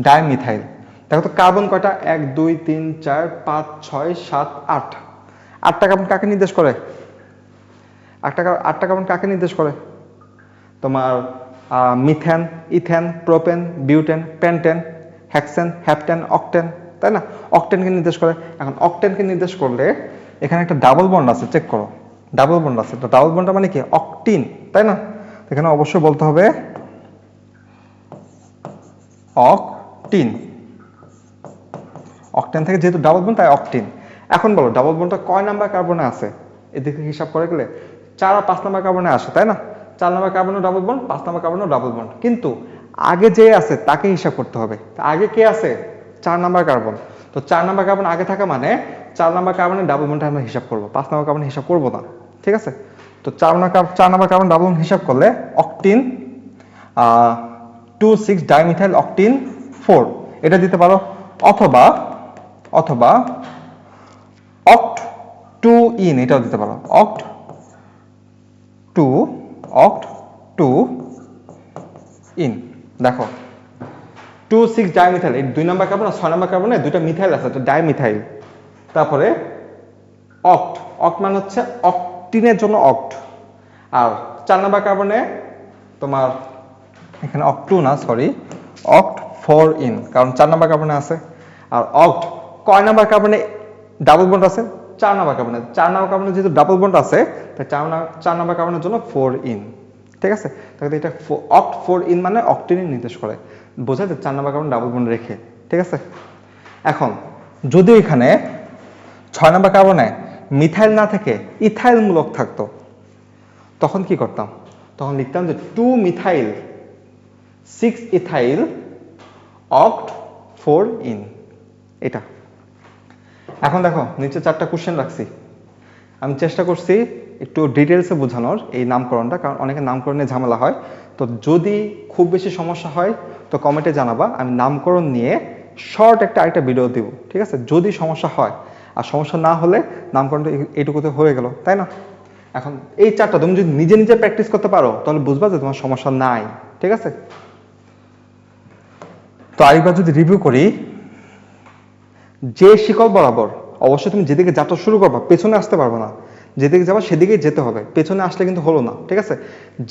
A: ডাইমিথাইল দেখো তো কার্বন কয়টা 1 2 3 4 5 6 7 8 8টা কার্বন কাকে নির্দেশ করে 8টা কার্বন কাকে নির্দেশ করে তোমার methane ethane propane butane pentane hexane heptane octane তাই না অক্টেনকে নির্দেশ করে এখন অক্টেনকে নির্দেশ করলে এখানে একটা ডাবল বন্ড আছে চেক করো ডাবল বন্ড আছে তো ডাবল বন্ডটা মানে কি অক্টিন তাই না এখানে অবশ্যই বলতে হবে অক্টিন অক্টেন থেকে যেহেতু ডাবল বন্ড তাই অক্টিন এখন বলো ডাবল বন্ডটা কয় নাম্বার কার্বনে আছে এদিকে হিসাব করে গেলে 4 আর 5 নাম্বার কার্বনে আসে তাই না 4 নাম্বার কার্বনও ডাবল বন্ড 5 নাম্বার কার্বনও ডাবল বন্ড কিন্তু আগে যে আছে তাকে হিসাব করতে হবে আগে কে আছে 4 নাম্বার কার্বন তো 4 নাম্বার কার্বন আগে থাকা মানে 4 নাম্বার কার্বনের ডাবল বন্ডটা আমরা হিসাব করব 5 নাম্বার কার্বন হিসাব করব না ঠিক আছে তো 4 নাম্বার কার্বন ডাবল বন্ড হিসাব করলে অক্টিন 2 6 ডাইমিথাইল অক্টিন 4 এটা দিতে পারো অথবা অক্ট 2 ইন এটাও দিতে পারো অক্ট 2 ইন দেখো 2 6 ডাইমিথাইল এই 2 নাম্বার কার্বন আর 6 নাম্বার কার্বনে দুইটা মিথাইল আছে এটা ডাইমিথাইল তারপরে অক্ট মানে হচ্ছে অক্টিনের জন্য অক্ট আর 4 নাম্বার কার্বনে তোমার এখানে অক্ট 2 না সরি অক্ট 4 ইন কারণ 4 নাম্বার কার্বনে আছে আর অক্ট কয় নাম্বার কার্বনে ডাবল বন্ড আছে 4 নাম্বার কার্বনে 4 নাম্বার কার্বনে যেহেতু ডাবল বন্ড আছে তাই 4 নাম্বার কার্বনের জন্য 4 ইন ঠিক আছে তাহলে এটা অক্ট 4 ইন মানে অক্টিন নির্দেশ করে বোঝা যায় 4 নাম্বার কার্বন ডাবল বন্ড রেখে ঠিক আছে এখন যদি এখানে 6 নাম্বার কার্বনে মিথাইল না থেকে ইথাইল মূলক থাকতো তখন কি করতাম তখন লিখতাম যে 2 মিথাইল 6 ইথাইল অক্ট 4 ইন এটা এখন দেখো নিচে 4টা কোশ্চেন রাখছি আমি চেষ্টা করছি একটু ডিটেলসে বোঝানোর এই নামকরণটা কারণ অনেকে নামকরণে ঝামেলা হয় তো যদি খুব বেশি সমস্যা হয় তো কমেন্টে জানাবা আমি নামকরণ নিয়ে শর্ট আরেকটা ভিডিও দিব ঠিক আছে যদি সমস্যা হয় আর সমস্যা না হলে নামকরণটা এইটুকুতে হয়ে গেল তাই না এখন এই 4টা তুমি যদি নিজে নিজে প্র্যাকটিস করতে পারো তাহলে বুঝবা যে তোমার সমস্যা নাই ঠিক আছে তো আরেকবার যদি রিভিউ করি যে শিকল বরাবর অবশ্যই তুমি যেদিকে যাত্রা শুরু করবা পেছনে আসতে পারবে না যেদিকে যাবা সেদিকেই যেতে হবে পেছনে আসলে কিন্তু হলো না ঠিক আছে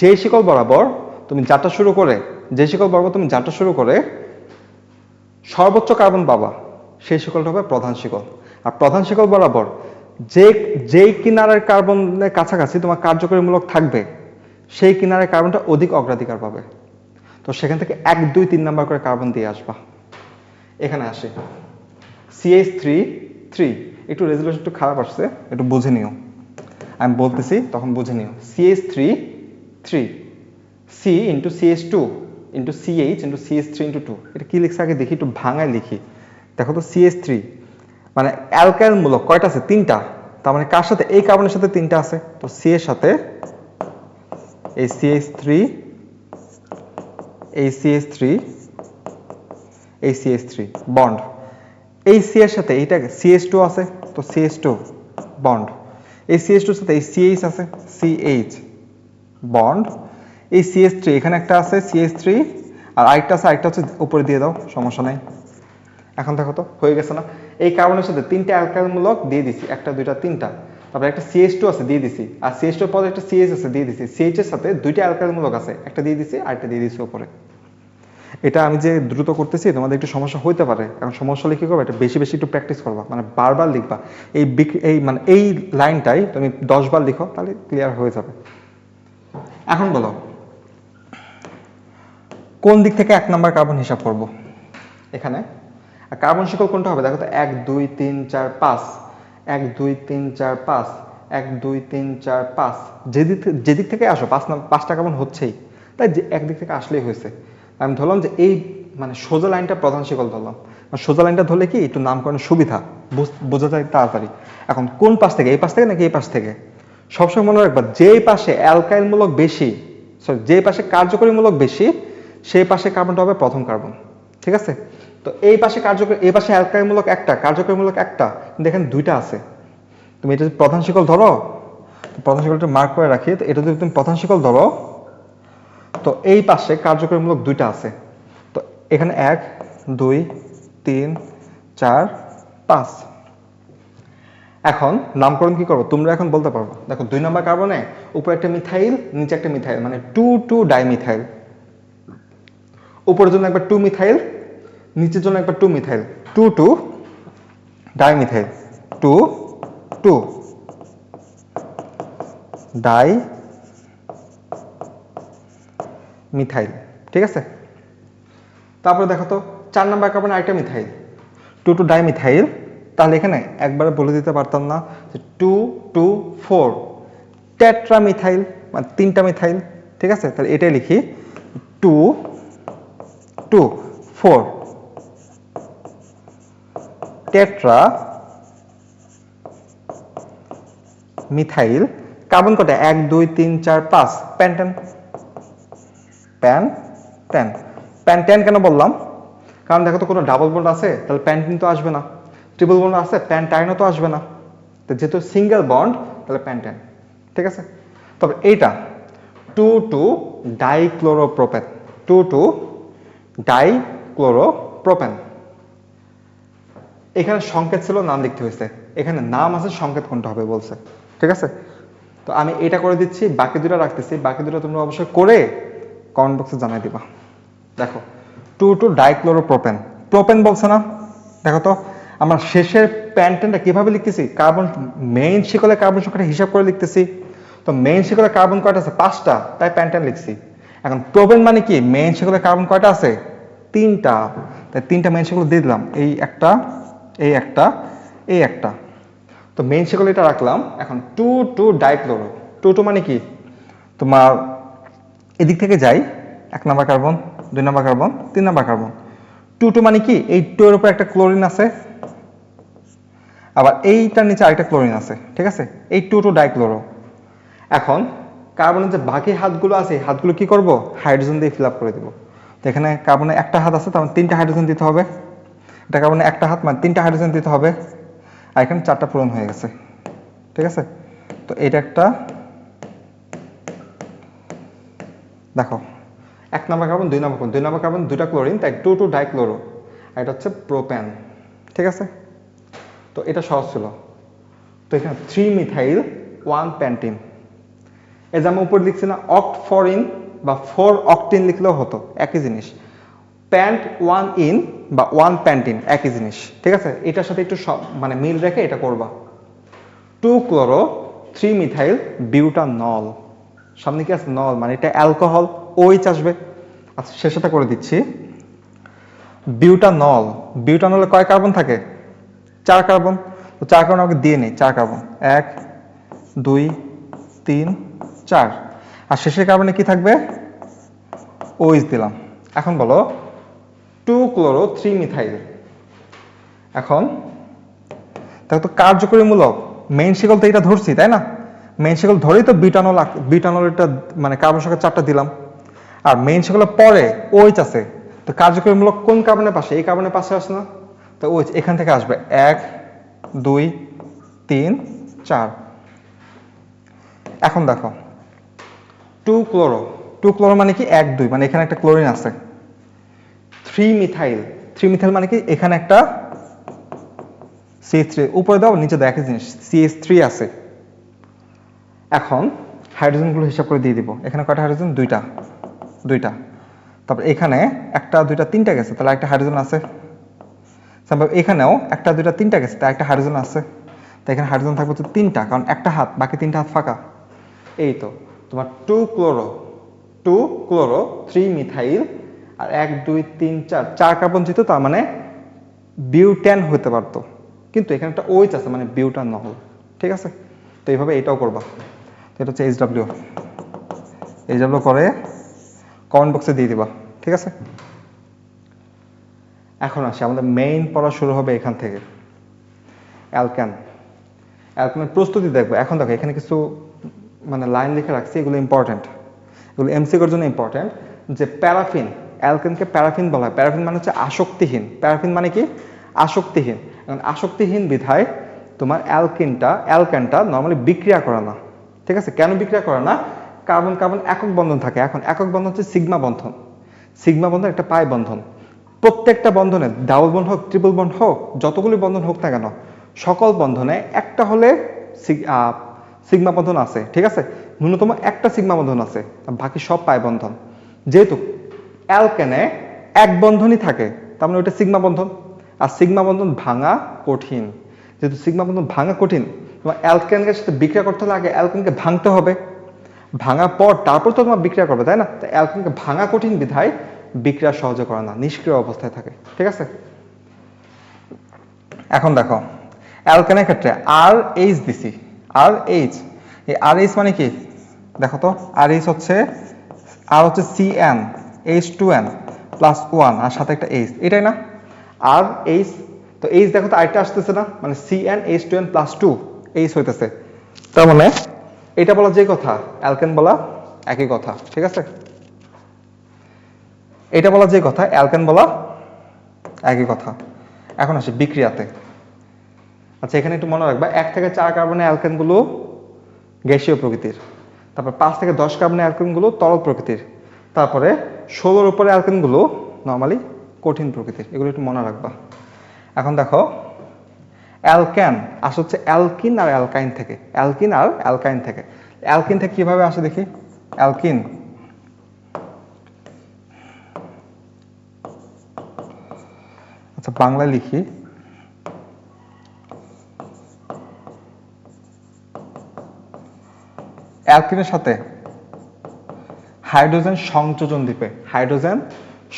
A: যে শিকল বরাবর তুমি যাত্রা শুরু করে সর্বোচ্চ কার্বন পাবা সেই শিকলটা হবে প্রধান শিকল আর প্রধান শিকল বরাবর যেই কিনারের কার্বনের কাছাকাছি তোমার কার্যকরীমূলক থাকবে সেই কিনারের কার্বনটা অধিক অগ্রাধিকার পাবে তো সেখান থেকে 1 2 3 নাম্বার করে কার্বন দিয়ে আসবা এখানে আসে CH3 3 একটু রেজুলেশন একটু খারাপ আসছে, একটু বুঝে নিও, আমি বলতেছি তখন বুঝে নিও। CH3 3 C into CH2 into CH into CH3 into 2, এটা কি লিখছে আগে দেখি, একটু ভাঙায় লিখি। দেখো তো CH3 মানে অ্যালকাইল মূলক কয়টা আছে? 3টা। তার মানে কার সাথে? এই কার্বনের সাথে 3টা আছে, তো C এর সাথে এই CH3, এই CH3, এই CH3 বন্ড। এই C এর সাথে এইটা CH2 আছে, তো CH2 বন্ড। এই CH2 এর সাথে এই CH আছে, CH বন্ড। এই CH3 এখানে একটা আছে CH3, আর আরেকটা আছে, আরেকটা হচ্ছে উপরে দিয়ে দাও, সমস্যা নাই। এখন দেখো তো হয়ে গেছে না? এই কার্বনের সাথে 3টা অ্যালকাইল মূলক দিয়ে দিছি, একটা দুইটা তিনটা, তারপরে একটা CH2 আছে দিয়ে দিছি, আর CH2 এর পরে একটা CH আছে দিয়ে দিছি, CH এর সাথে 2টা অ্যালকাইল মূলক আছে, একটা দিয়ে দিছি আরেকটা দিয়ে দিছি উপরে। এটা আমি যে দ্রুত করতেছি তোমাদের একটু সমস্যা হইতে পারে, এখন সমস্যা হলে কি করবে, এটা বেশি বেশি একটু প্র্যাকটিস করবা, মানে বারবার লিখবা। এই মানে এই লাইনটাই তুমি 10 বার লিখো, তাহলে ক্লিয়ার হয়ে যাবে। এখন বলো কোন দিক থেকে 1 নাম্বার কার্বন হিসাব করব? এখানে কার্বন শিকল কোনটা হবে দেখো তো, 1 2 3 4 5, 1 2 3 4 5, 1 2 3 4 5, যেদিক থেকে আসো 5টা কার্বন হচ্ছেই, তাই যে একদিক থেকে আসলেই হয়েছে। আমি ধরলাম যে এই মানে সোজা লাইনটা প্রধান শিকল ধরলাম, সোজা লাইনটা ধরলে কি একটু নামকরণের সুবিধা, বোঝা যায় তাড়াতাড়ি। এখন কোন পাশ থেকে, এই পাশ থেকে নাকি এই পাশ থেকে? সবসময় মনে রাখবা যেই পাশে অ্যালকাইল মূলক বেশি, সরি যেই পাশে কার্যকরী মূলক বেশি, সেই পাশে কার্বনটা হবে প্রথম কার্বন, ঠিক আছে? তো এই পাশে কার্যকরী, এই পাশে অ্যালকাইল মূলক একটা, কার্যকরী মূলক একটা, কিন্তু এখানে 2টা আছে। তুমি এটা যদি প্রধান শিকল ধরো, প্রধান শিকলটা মার্ক করে রাখি, তো এটা যদি তুমি প্রধান শিকল ধরো, তো এই পাশে কার্যকরীমূলক 2টা আছে, তো এখানে 1 2 3 4 5। এখন নামকরণ কি করবো তোমরা এখন বলতে পারবো। দেখো 2 নম্বর কার্বনে উপরে একটা মিথাইল, নিচে একটা মিথাইল, মানে 2 ডাইমিথাইল। উপরের জন্য একবার 2 মিথাইল, নিচের জন্য একবার 2 মিথাইল, 2 ডাইমিথাইল, 2 ডাই মিথাইল, ঠিক আছে? তারপরে দেখো তো 4 নাম্বার কার্বনে আরেকটা মিথাইল, 2 ডাইমিথাইল, তাহলে এখানে একবারে বলে দিতে পারতাম না যে 2 4 টেট্রামিথাইল, মানে 3টা মিথাইল, ঠিক আছে? তাহলে এটাই লিখি 2 4 টেট্রা মিথাইল। কার্বন কটা? 1 2 3 4 5, প্যান্টেন। প্যান্টেন কেন বললাম? কারণ দেখো তো কোনো ডাবল বন্ড আছে, তাহলে প্যান্টেন তো আসবে না, ট্রিপল বন্ড আছে প্যান্টাইনও তো আসবে না, তো যেহেতু সিঙ্গেল বন্ড তাহলে প্যান্টেন, ঠিক আছে? তবে এইটা 2 ডাইক্লোরোপ্রোপেন, 2 ডাইক্লোরোপ্রোপেন। এখানে সংকেত ছিল, নাম লিখতে হয়েছে, এখানে নাম আছে, সংকেত কোনটা হবে বলছে, ঠিক আছে? তো আমি এটা করে দিচ্ছি, বাকি দুটো রাখতেছি, বাকি দুটো তোমরা অবশ্যই করে কমেন্ট বক্সে জানাই দিবা। দেখো 2 ডাইক্লোরোপ্রোপেন, প্রোপেন বলছে না? দেখো তো আমরা শেষের প্যান্টেনটা কিভাবে লিখতেছি, কার্বন মেইন শিকলে কার্বন সংখ্যাটা হিসাব করে লিখতেছি, তো মেইন শিকলে কার্বন কয়টা আছে? 5টা, তাই প্যান্টেন লিখছি। এখন প্রোপেন মানে কি, মেইন শিকলে কার্বন কয়টা আছে? 3টা, তাই 3টা মেইন শিকল দিয়ে দিলাম, এই একটা, এই একটা, এই একটা, তো মেইন শিকল এটা রাখলাম। এখন 2 ডাইক্লোরো, 2 মানে কি তোমার এদিক থেকে যাই, 1 number carbon, 2 number carbon, 3 number carbon, 2 মানে কি এই 2 এর উপর একটা ক্লোরিন আছে, আবার এইটার নিচে আরেকটা ক্লোরিন আছে, ঠিক আছে? এই 2 ডাইক্লোরো। এখন কার্বনের যে বাকি হাতগুলো আছে, হাতগুলো কি করব? হাইড্রোজেন দিয়ে ফিল আপ করে দেব। তো এখানে কার্বনে একটা হাত আছে, তার মানে 3টা হাইড্রোজেন দিতে হবে, এটা কার্বনে একটা হাত, মানে 3টা হাইড্রোজেন দিতে হবে, আর এখানে 4টা পূরণ হয়ে গেছে, ঠিক আছে? তো এটা একটা, দেখো 1 number carbon, 2 number carbon, 2 number carbon 2টা ক্লোরিন, তাই 2 ডাইক্লোরো, আর এটা হচ্ছে প্রোপেন, ঠিক আছে? তো এটা সহজ ছিল। তো এখানে 3 মিথাইল 1 প্যান্টিন, এই যে আমি উপরে লিখছি না অক্ট 4 ইন বা 4 অক্টিন লিখলেও হতো, একই জিনিস। প্যান্ট 1 ইন বা 1 প্যান্টিন একই জিনিস, ঠিক আছে? এটার সাথে একটু মানে মিল রেখে এটা করবা। 2 ক্লোরো 3 মিথাইল বিউটানল, সামনে কি আছে? নল, মানে এটা অ্যালকোহল, ওইচ আসবে। আচ্ছা শেষটা করে দিচ্ছি, বিউটানল, বিউটানলে কয় কার্বন থাকে? 4 কার্বন, তো 4 কার্বন আমাকে দিয়ে নেই, 4 কার্বন 1 2 3 4, আর শেষের কার্বনে কি থাকবে, OH দিলাম। এখন বলো 2 ক্লোরো 3 মিথাইল। এখন দেখো তো কার্যকরীমূলক মেইন শিকল তো এটা ধরছি তাই না, মেইন শিকল ধরেই তো বিটানল, বিটানলটা মানে কার্বন সংখ্যা 4টা দিলাম, আর মেইন শিকলের পরে OH আছে, তো কার্যকরীমূলক কোন কার্বনের পাশে, এই কার্বনের পাশে আসে না, তো OH এখান থেকে আসবে 1 2 3 4। এখন দেখো 2 ক্লোরো, 2 ক্লোরো মানে কি 1 2, মানে এখানে একটা ক্লোরিন আছে। 3 মিথাইল, 3 মিথাইল মানে কি এখানে একটা CH3, উপরে দাও নিচে দাও একই জিনিস, CH3 আছে। এখন হাইড্রোজেনগুলো হিসাব করে দিয়ে দিব, এখানে কয়টা হাইড্রোজেন, দুইটা, তারপর এখানে একটা দুইটা তিনটা গেছে, তাহলে একটা হাইড্রোজেন আছে। তারপর এখানেও একটা দুইটা তিনটা গেছে, তাই একটা হাইড্রোজেন আছে। তো এখানে হাইড্রোজেন থাকবে তো 3টা, কারণ একটা হাত, বাকি 3টা হাত ফাঁকা। এই তো তোমার 2 ক্লোরো 3 মিথাইল, আর 1 2 3 4, 4 কার্বন যেত, তার মানে বিউটেন হতে পারতো, কিন্তু এখানে একটা OH আছে মানে বিউটান নহল। ঠিক আছে, তো এইভাবে এটাও করবা। তো এটা হচ্ছে HW করে কমেন্ট বক্সে দিয়ে দিবা। ঠিক আছে, এখন আসি আমাদের মেইন পড়া শুরু হবে এখান থেকে, অ্যালকেনের প্রস্তুতি দেখবো। এখন দেখো এখানে কিছু মানে লাইন লিখে রাখছি, এগুলো ইম্পর্টেন্ট, এগুলো এমসিকিউর জন্য ইম্পর্টেন্ট। যে প্যারাফিন, অ্যালকেনকে প্যারাফিন বলা হয়। প্যারাফিন মানে হচ্ছে আসক্তিহীন, প্যারাফিন মানে কি আসক্তিহীন। এখন আসক্তিহীন বিধায় তোমার অ্যালকেনটা নর্মালি বিক্রিয়া করে না। ঠিক আছে, কেন বিক্রিয়া করে না, কার্বন কার্বন একক বন্ধন থাকে। এখন একক বন্ধন হচ্ছে সিগমা বন্ধন, সিগমা বন্ধন একটা পাই বন্ধন। প্রত্যেকটা বন্ধনে ডাবল বন্ড হোক, ট্রিপল বন্ড হোক, যতগুলি বন্ধন হোক না কেন, সকল বন্ধনে একটা হলে সিগমা বন্ধন আছে। ঠিক আছে, ন্যূনতম একটা সিগমা বন্ধন আছে, বাকি সব পাই বন্ধন। যেহেতু অ্যালকেনে এক বন্ধনই থাকে, তার মানে ওইটা সিগমা বন্ধন, আর সিগমা বন্ধন ভাঙা কঠিন। যেহেতু সিগমা বন্ধন ভাঙা কঠিন, তোমার অ্যালকেনের সাথে বিক্রিয়া করতে হলে আগে অ্যালকেনকে ভাঙতে হবে, ভাঙার পর তারপর তো তোমার বিক্রিয়া করবে, তাই না? তো অ্যালকেনকে ভাঙা কঠিন বিধায় বিক্রিয়া সহজে করে না, নিষ্ক্রিয় অবস্থায় থাকে। ঠিক আছে, এখন দেখো অ্যালকেনের ক্ষেত্রে RH দিছি, RH, এই RH মানে কি দেখো তো, RH হচ্ছে CN H2N প্লাস 1 আর সাথে একটা H, এটাই না RH। তো H দেখো তো আরেকটা আসতেছে না, মানে CN H2N প্লাস 2 H হইতেছে, তার মানে এটা বলা যে কথা, অ্যালকেন বলা একই কথা। ঠিক আছে, এটা বলা যে কথা, অ্যালকেন বলা একই কথা। এখন আসি বিক্রিয়াতে। আচ্ছা, এখানে একটু মনে রাখবা 1 থেকে 4 কার্বনের অ্যালকেনগুলো গ্যাসীয় প্রকৃতির, তারপর 5 থেকে 10 কার্বনের অ্যালকেনগুলো তরল প্রকৃতির, তারপরে 16 উপরে অ্যালকেনগুলো নরমালি কঠিন প্রকৃতির। এগুলো একটু মনে রাখবা। এখন দেখো অ্যালকেন আসে হচ্ছে অ্যালকিন আর অ্যালকাইন থেকে, অ্যালকিন আর অ্যালকাইন থেকে। অ্যালকিন থেকে কিভাবে আসে দেখি, অ্যালকিন আচ্ছা বাংলায় লিখি, অ্যালকিনের সাথে হাইড্রোজেন সংযোজন দিবে, হাইড্রোজেন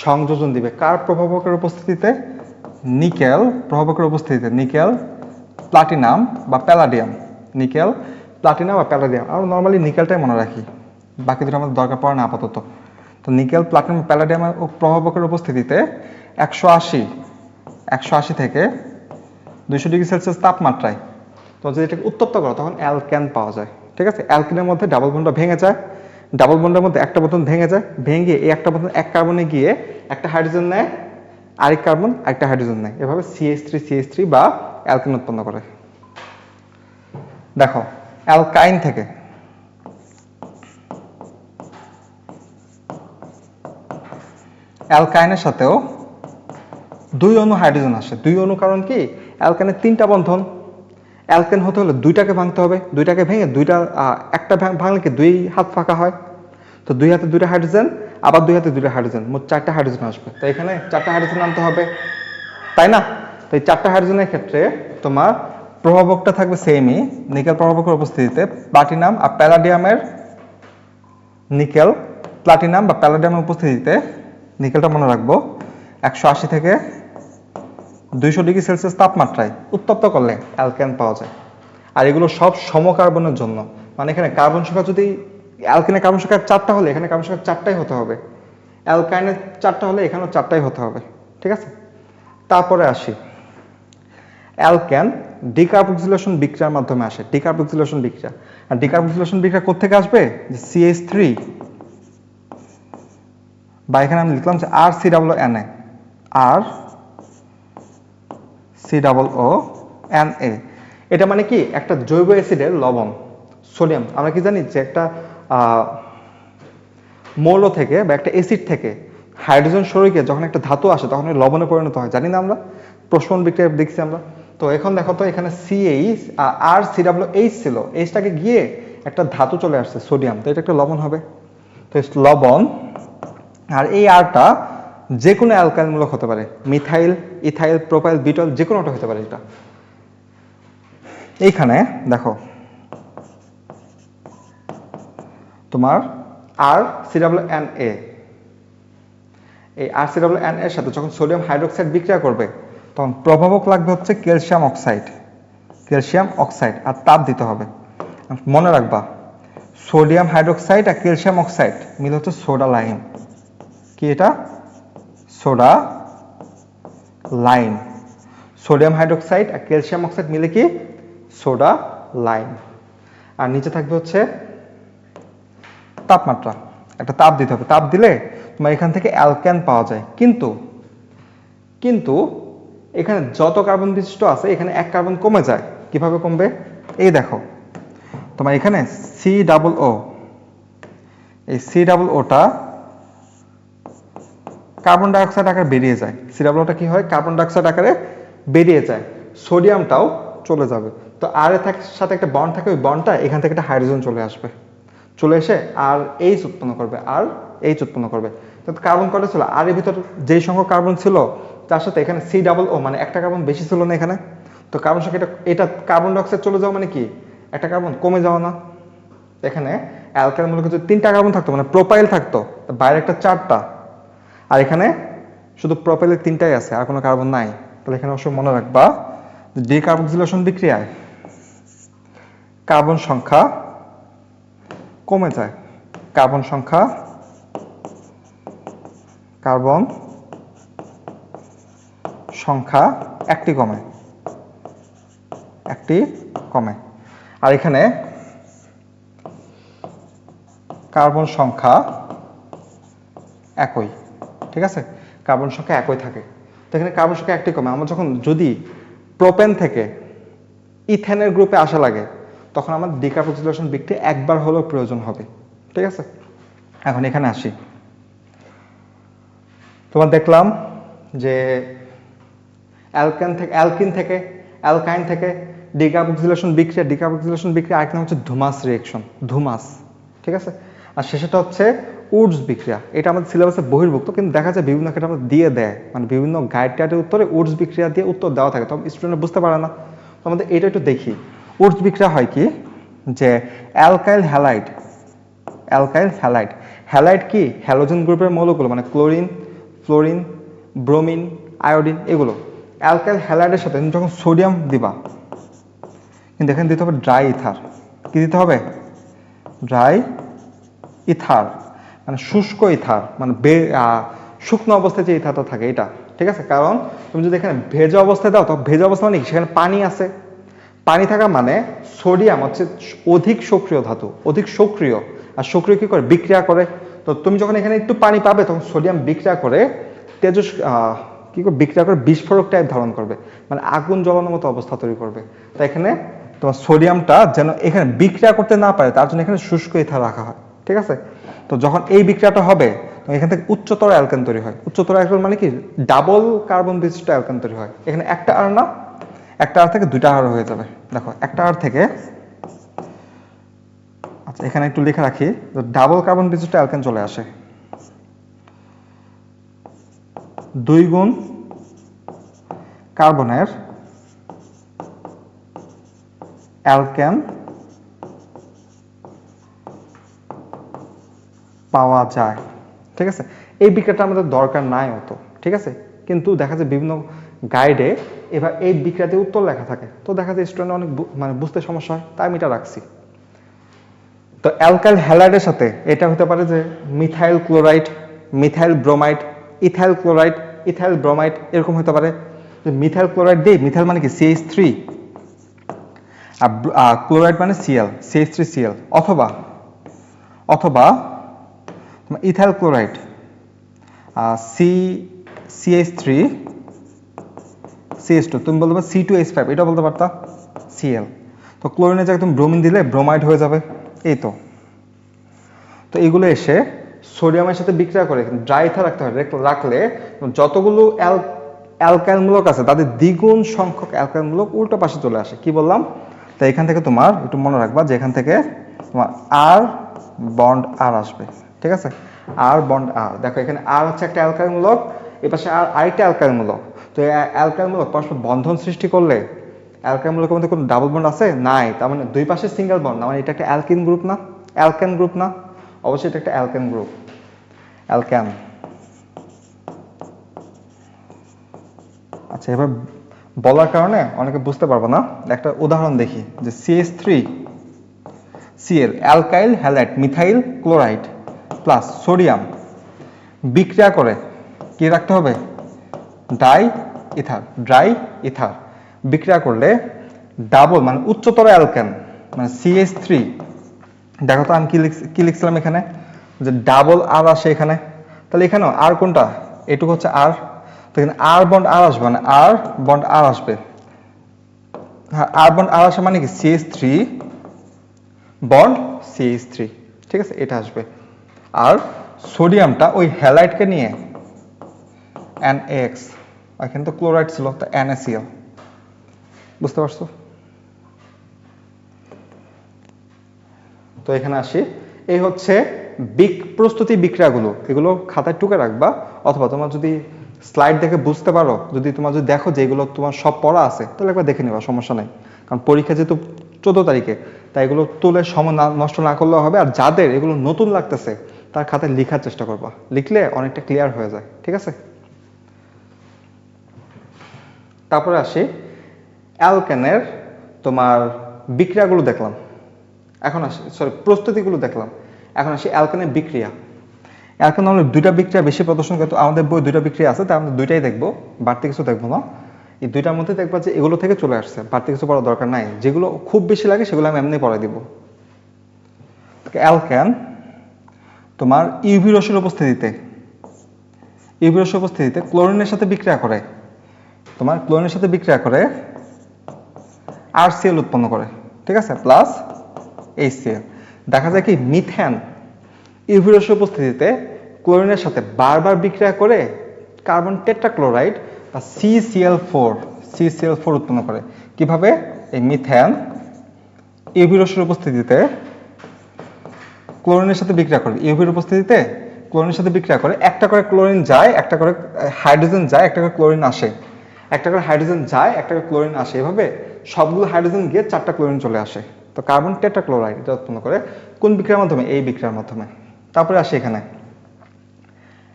A: সংযোজন দিবে কার প্রভাবকের উপস্থিতিতে, নিকেল প্রভাবকের উপস্থিতিতে, নিকেল প্লাটিনাম বা প্যালাডিয়াম, নিকেল প্লাটিনাম বা প্যালাডিয়াম। আমরা নর্মালি নিকেলটাই মনে রাখি, বাকি দুটো আমাদের দরকার পড়ে না আপাতত। তো নিকেল প্লাটিনাম প্যালাডিয়ামের প্রভাবকের উপস্থিতিতে 180 থেকে 200 ডিগ্রি সেলসিয়াস তাপমাত্রায় তো যদি এটাকে উত্তপ্ত করো তখন অ্যালকেন পাওয়া যায়। ঠিক আছে, অ্যালকেনের মধ্যে ডাবল বন্ড ভেঙে যায়, ডাবল বন্ডের মধ্যে একটা বন্ধন ভেঙে যায়, ভেঙে এই একটা বন্ধন এক কার্বনে গিয়ে একটা হাইড্রোজেন নেয়, আরেক কার্বন আরেকটা হাইড্রোজেন নেয়, এভাবে CH3 বা অ্যালকেন উৎপন্ন করে। দেখো অ্যালকাইন থেকে অ্যালকাইনের সাথেও 2 অণু হাইড্রোজেন আসে। 2 অণু কারণ কি, অ্যালকাইনের 3টা বন্ধন, অ্যালকেন হতে হলে 2টাকে ভাঙতে হবে, 2টাকে ভেঙে একটা ভাঙলে কি 2 হাত ফাঁকা হয়, তো 2 হাতে 2টা হাইড্রোজেন, আবার 2 হাতে 2টা হাইড্রোজেন, মোট 4টা হাইড্রোজেন আসবে। তো এখানে 4টা হাইড্রোজেন আনতে হবে, তাই না? তো এই 4টা হাইড্রোজেনের ক্ষেত্রে তোমার প্রভাবকটা থাকবে সেমই, নিকেল প্রভাবকের উপস্থিতিতে প্লাটিনাম আর প্যালাডিয়ামের, নিকেল প্লাটিনাম বা প্যালাডিয়ামের উপস্থিতিতে নিকেলটা মনে রাখবো 180 থেকে 200°C তাপমাত্রায় উত্তপ্ত করলে অ্যালকেন পাওয়া যায়। আর এগুলো সব সমকার্বনের জন্য, মানে এখানে কার্বন সংখ্যা যদি অ্যালকেনের কার্বন সংখ্যা 4টা হলে এখানে কার্বন সংখ্যা 4টাই হতে হবে, অ্যালকাইনের 4টা হলে এখানেও 4টাই হতে হবে। ঠিক আছে, তারপরে আসি অ্যালকেন ডিকার্বক্সিলেশন বিক্রিয়ার মাধ্যমে আসে। ডিকার্বক্সিলেশন বিক্রিয়া, আর ডিকার্বক্সিলেশন বিক্রিয়া কোত্থেকে আসবে, যে CH3 বা এখানে আমি লিখলাম যে RCOONA, RCOONA। এটা মানে কি, একটা জৈব অ্যাসিডের লবণ সোডিয়াম। আমরা কি জানি যে একটা মৌল থেকে বা একটা অ্যাসিড থেকে হাইড্রোজেন সরে যখন একটা ধাতু আসে তখন ওই লবণে পরিণত হয়, জানি না আমরা, প্রস্ফলন বিক্রিয়া দেখছি আমরা। তো এখন দেখো তো এখানে CH আর COOH ছিল, এইচটাকে গিয়ে একটা ধাতু চলে আসছে সোডিয়াম, তো এটা একটা লবণ হবে। তো লবণ, আর এই আরটা যে কোনো অ্যালকাইল মূলক হতে পারে, মিথাইল, ইথাইল, প্রোপাইল, বিটল, যে কোনোটা হতে পারে। এটা এইখানে দেখো তোমার RCOONA, এই RCOONA এর সাথে যখন সোডিয়াম হাইড্রোক্সাইড বিক্রিয়া করবে তখন প্রভাবক লাগবে হচ্ছে ক্যালসিয়াম অক্সাইড, আর তাপ দিতে হবে। মনে রাখবা সোডিয়াম হাইড্রোক্সাইড আর ক্যালসিয়াম অক্সাইড মিলে হচ্ছে সোডা লাইম। কি এটা, সোডা লাইম। সোডিয়াম হাইড্রোক্সাইড আর ক্যালসিয়াম অক্সাইড মিলে কি, সোডা লাইম। আর নিচে থাকবে হচ্ছে তাপমাত্রা, একটা তাপ দিতে হবে, তাপ দিলে তোমার এখান থেকে অ্যালকেন পাওয়া যায়। কিন্তু এখানে যত কার্বন বিশিষ্ট আছে এখানে এক কার্বন কমে যায়। কিভাবে কমবে, এই দেখো তোমার এখানে COO, এই COOটা কার্বন ডাইঅক্সাইড আকারে বেরিয়ে যায়। COOটা কি হয়, কার্বন ডাইঅক্সাইড আকারে বেরিয়ে যায়, সোডিয়ামটাও চলে যাবে। তো আর এর সাথে একটা বন্ড থাকে, ওই বন্ডটা এখান থেকে একটা হাইড্রোজেন চলে আসবে, চলে এসে আর এইচ উৎপন্ন করবে। তো কার্বন কয়টা ছিল, আর এর ভিতর যেই সংখ্যক কার্বন ছিল তার সাথে এখানে COO মানে একটা কার্বন বেশি ছিল না এখানে। তো কার্বন সংখ্যা এটা কার্বন ডাইঅক্সাইড চলে যাওয়া মানে কি, একটা কার্বন কমে যাওয়া না। এখানে অ্যালকাইল মূলকে যদি 3টা কার্বন থাকতো মানে প্রোপাইল থাকতো, বাইরে একটা 4টা, আর এখানে শুধু প্রোপাইলের 3টাই আছে, আর কোনো কার্বন নাই। তাহলে এখানে অবশ্যই মনে রাখবা ডিকার্বক্সিলেশন বিক্রিয়ায় কার্বন সংখ্যা কমে যায়, কার্বন সংখ্যা একটি কমে। আর এখানে কার্বন সংখ্যা একই, ঠিক আছে, কার্বন সংখ্যা একই থাকে। তো এখানে কার্বন সংখ্যা একটি কমে। আমরা যদি প্রোপেন থেকে ইথেনের গ্রুপে আসা লাগে তখন আমার ডিকার্বক্সিলেশন বিক্রিয়া একবার হলেও প্রয়োজন হবে। ঠিক আছে, এখন এখানে আসি। তোমার দেখলাম যে অ্যালকিন থেকে অ্যালকাইন থেকে ডিকার্বক্সিলেশন বিক্রিয়া আরেকটা হচ্ছে ধুমাস রিঅ্যাকশন, ঠিক আছে। আর শেষেটা হচ্ছে উডস বিক্রিয়া। এটা আমাদের সিলেবাসে বহির্ভুক্ত, কিন্তু দেখা যায় বিভিন্ন ক্ষেত্রে আমরা দিয়ে দেয়, মানে বিভিন্ন গাইড টাইডের উত্তরে উডস বিক্রিয়া দিয়ে উত্তর দেওয়া থাকে, তখন স্টুডেন্ট বুঝতে পারে না। তো আমাদের এটা একটু দেখি। উডস বিক্রিয়া হয় কি, যে অ্যালকাইল হ্যালাইড কি, হ্যালোজেন গ্রুপের মৌলগুলো, মানে ক্লোরিন, ফ্লোরিন, ব্রোমিন, আয়োডিন, এগুলো অ্যালকাইল হ্যালাইডের সাথে যখন সোডিয়াম দিবা, কিন্তু এখানে দিতে হবে ড্রাই ইথার। কি দিতে হবে, ড্রাই ইথার, মানে শুষ্ক ইথার, মানে শুকনো অবস্থায় যে ইথারটা থাকে এটা, ঠিক আছে। কারণ তুমি যদি এখানে ভেজা অবস্থায় দাও, তখন ভেজা অবস্থা মানে সেখানে পানি আছে, পানি থাকা মানে সোডিয়াম হচ্ছে অধিক সক্রিয় ধাতু, অধিক সক্রিয়, আর সক্রিয় কি করে, বিক্রিয়া করে। তো তুমি যখন এখানে একটু পানি পাবে তখন সোডিয়াম বিক্রিয়া করে বিক্রিয়া করে বিস্ফোরক টাইপ ধারণ করবে, মানে আগুন জ্বলানোর মতো অবস্থা তৈরি করবে। তো এখানে তোমার সোডিয়ামটা যেন এখানে বিক্রিয়া করতে না পারে তার জন্য এখানে শুষ্ক ইথার রাখা হয়, ঠিক আছে। তো যখন এই বিক্রিয়াটা হবে এখান থেকে উচ্চতর অ্যালকেন তৈরি হয়। উচ্চতর অ্যালকেন মানে কি, ডাবল কার্বন বিশিষ্ট অ্যালকেন তৈরি হয়। এখানে একটা আর না, একটা আর থেকে 2টা আর হয়ে যাবে। দেখো একটা আর থেকে, আচ্ছা এখানে একটু লিখে রাখি, ডাবল কার্বন বিশিষ্ট অ্যালকেন চলে আসে। 2 গুণ কার্বনের অ্যালকেন পাওয়া যায়, ঠিক আছে। এই বিক্রিয়াটা আমাদের দরকার নাই অত, ঠিক আছে, কিন্তু দেখা যায় বিভিন্ন গাইডে এবার এই বিক্রিয়াতে উত্তর লেখা থাকে, তো দেখা যায় স্টুডেন্ট অনেক মানে বুঝতে সমস্যা হয়, তাই আমি এটা রাখছি। তো অ্যালকাইল হ্যালাইডের সাথে এটা হতে পারে যে methyl chloride, methyl bromide, ethyl chloride, ethyl bromide, এরকম হতে পারে। মিথাইল ক্লোরাইড দিই, মিথাইল মানে কি CH3, আর ক্লোরাইড মানে Cl, CH3Cl, অথবা অথবা ইথাইল ক্লোরাইড CH3 CH2, তুমি বলতে পারো C2H5, এটা বলতে পারতা Cl। তো ক্লোরিনের জায়গায় তুমি ব্রোমিন দিলে ব্রোমাইড হয়ে যাবে, এই তো। তো এগুলো এসে সোডিয়ামের সাথে বিক্রিয়া করে ড্রাই ইথার রাখতে হয়, রাখলে যতগুলো অ্যালকাইল মূলক আছে তাদের দ্বিগুণ সংখ্যক অ্যালকাইল মূলক উল্টো পাশে চলে আসে। কি বললাম? তো এখান থেকে তোমার একটু মনে রাখবা যে এখান থেকে তোমার আর বন্ড আর আসবে, ঠিক আছে? আর বন্ড আর, দেখো এখানে আর হচ্ছে একটা অ্যালকাইল মূলক, এই পাশে আর আরেকটা অ্যালকাইল মূলক। তো এই অ্যালকাইল মূলক পরস্পর বন্ধন সৃষ্টি করলে অ্যালকাইল মূলকের মধ্যে কোনো ডাবল বন্ড আছে? নাই। তার মানে দুই পাশে সিঙ্গেল বন্ড, মানে এটা একটা অ্যালকিন গ্রুপ না? অ্যালকেন গ্রুপ না? অবশ্যই এটা একটা অ্যালকেন গ্রুপ, অ্যালকেন। আচ্ছা, এবার বলার কারণে অনেকে বুঝতে পারবো না, একটা উদাহরণ দেখি যে CH3Cl alkyl halide methyl chloride plus sodium বিক্রিয়া করে কি রাখতে হবে? ড্রাই ইথার বিক্রিয়া করলে ডাবল মানে উচ্চতর অ্যালকেন মানে CH3, দেখো তো আমি কি লিখছিলাম এখানে যে ডাবল আর আসে এখানে, তাহলে এখানেও আর কোনটা? এটুকু হচ্ছে আর, তো এখানে আর বন্ড আর আসবে, মানে আর বন্ড আর আসবে। হ্যাঁ, আর বন্ড আর আসে মানে কি CH3 বন্ড CH3, ঠিক আছে, এটা আসবে। আর সোডিয়ামটা ওই হ্যালাইডকে নিয়ে NaX, এখানে তো ক্লোরাইড ছিল তো NaCl, বুঝতে পারছো? তো এখানে আসি, এই হচ্ছে প্রস্তুতি বিক্রিয়াগুলো, এগুলো খাতায় টুকে রাখবা, অথবা তোমার যদি স্লাইড দেখে বুঝতে পারো, যদি দেখো যে এগুলো তোমার সব পড়া আছে, তাহলে একবার দেখে নেবা, সমস্যা নাই। কারণ পরীক্ষা যেহেতু 14 তারিখে, তাই এগুলো তুলে সময় নষ্ট না করলেও হবে। আর যাদের এগুলো নতুন লাগতেছে তার খাতায় লেখার চেষ্টা করবা, লিখলে অনেকটা ক্লিয়ার হয়ে যায়, ঠিক আছে? তারপরে আসি অ্যালকেনের তোমার বিক্রিয়াগুলো দেখলাম, এখন আসি প্রস্তুতিগুলো দেখলাম, এখন আসি অ্যালকেনের বিক্রিয়া। অ্যালকেন হলো দুইটা বিক্রিয়া বেশি প্রদর্শন করে, তো আমাদের বই দুইটা বিক্রিয়া আছে, তাই আমরা দুইটাই দেখবো, বাড়তি কিছু দেখবো না। এই দুইটার মধ্যে দেখবা যে এগুলো থেকে চলে আসছে, বাড়তি কিছু পড়ার দরকার নাই, যেগুলো খুব বেশি লাগে সেগুলো আমি এমনি পড়াই দিব। অ্যালকেন তোমার ইউভি রশ্মির উপস্থিতিতে ক্লোরিনের সাথে বিক্রিয়া করে, তোমার ক্লোরিনের সাথে বিক্রিয়া করে RCl উৎপন্ন করে, ঠিক আছে, প্লাস HCl। দেখা যায় কি মিথেন ইউভি রশ্মির উপস্থিতিতে ক্লোরিনের সাথে বারবার বিক্রিয়া করে কার্বন টেট্রাক্লোরাইড বা CCl4 উৎপন্ন করে। কিভাবে? এই মিথেন ইউভি রশ্মির উপস্থিতিতে ক্লোরিনের সাথে বিক্রিয়া করে, ইউভির উপস্থিতিতে ক্লোরিনের সাথে বিক্রিয়া করে, একটা করে ক্লোরিন যায়, একটা করে হাইড্রোজেন যায়, একটা করে ক্লোরিন আসে, একটা করে হাইড্রোজেন যায়, একটা করে ক্লোরিন আসে, এভাবে সবগুলো হাইড্রোজেন গিয়ে 4টা ক্লোরিন চলে আসে। তো কার্বন টেট্রাক্লোরাইড এটা উৎপন্ন করে কোন বিক্রিয়ার মাধ্যমে? এই বিক্রিয়ার মাধ্যমে। তারপরে আসে এখানে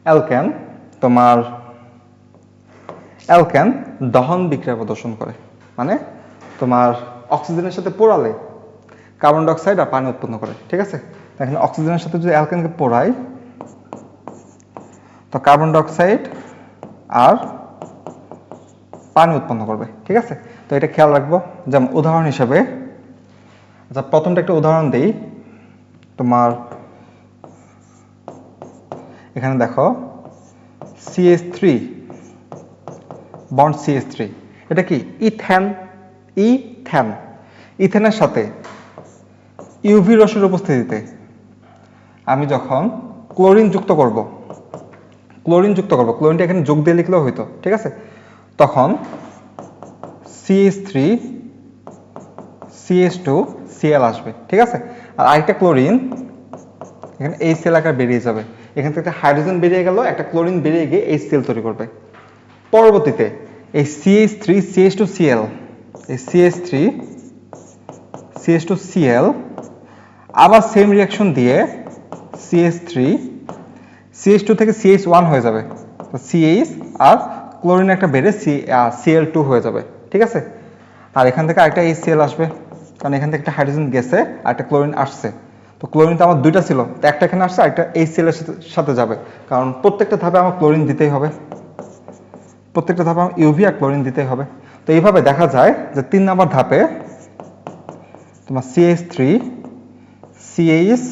A: অ্যালকেন, তোমার অ্যালকেন দহন বিক্রিয়া প্রদর্শন করে, মানে তোমার অক্সিজেনের সাথে পোড়ালে কার্বন ডাই অক্সাইড আর পানি উৎপন্ন করে, ঠিক আছে? এখানে অক্সিজেনের সাথে যদি অ্যালকেনকে পোড়াই তো কার্বন ডাই অক্সাইড আর পানি উৎপন্ন করবে, ঠিক আছে? তো এটা খেয়াল রাখবো। যেমন উদাহরণ হিসেবে, আচ্ছা প্রথমটা একটা উদাহরণ দেই, তোমার এখানে দেখো CH3 বন্ড CH3, এটা কি ইথেনের সাথে ইউভি রশ্মির উপস্থিতিতে আমি যখন ক্লোরিন যুক্ত করব, ক্লোরিনটা এখানে যোগ দিয়ে লিখলেও হইতো, ঠিক আছে? তখন CH3 CH2Cl আসবে, ঠিক আছে? আর আরেকটা ক্লোরিন এখানে HCl আকার বেরিয়ে যাবে, এখান থেকে একটা হাইড্রোজেন বেরিয়ে গেল, একটা ক্লোরিন বেরিয়ে গিয়ে HCl তৈরি করবে। পরবর্তীতে এই CH3 CH2Cl, এই CH2Cl আবার সেম রিঅ্যাকশন দিয়ে CH2 থেকে CH1 হয়ে যাবে, তো CH আর ক্লোরিন একটা বেড়ে Cl2 হয়ে যাবে, ঠিক আছে। আর এখান থেকে আরেকটা HCl আসবে, কারণ এখান থেকে একটা হাইড্রোজেন গেছে আর একটা ক্লোরিন আসছে। তো ক্লোরিন তো আমার দুইটা ছিল, তো একটা এখানে আসছে, আরেকটা HCl এর সাথে যাবে, কারণ প্রত্যেকটা ধাপে আমার ক্লোরিন দিতেই হবে, প্রত্যেকটা ধাপে আমার ইউভি আর ক্লোরিন দিতেই হবে। তো এইভাবে দেখা যায় যে 3 নম্বর ধাপে তোমার CH3 CH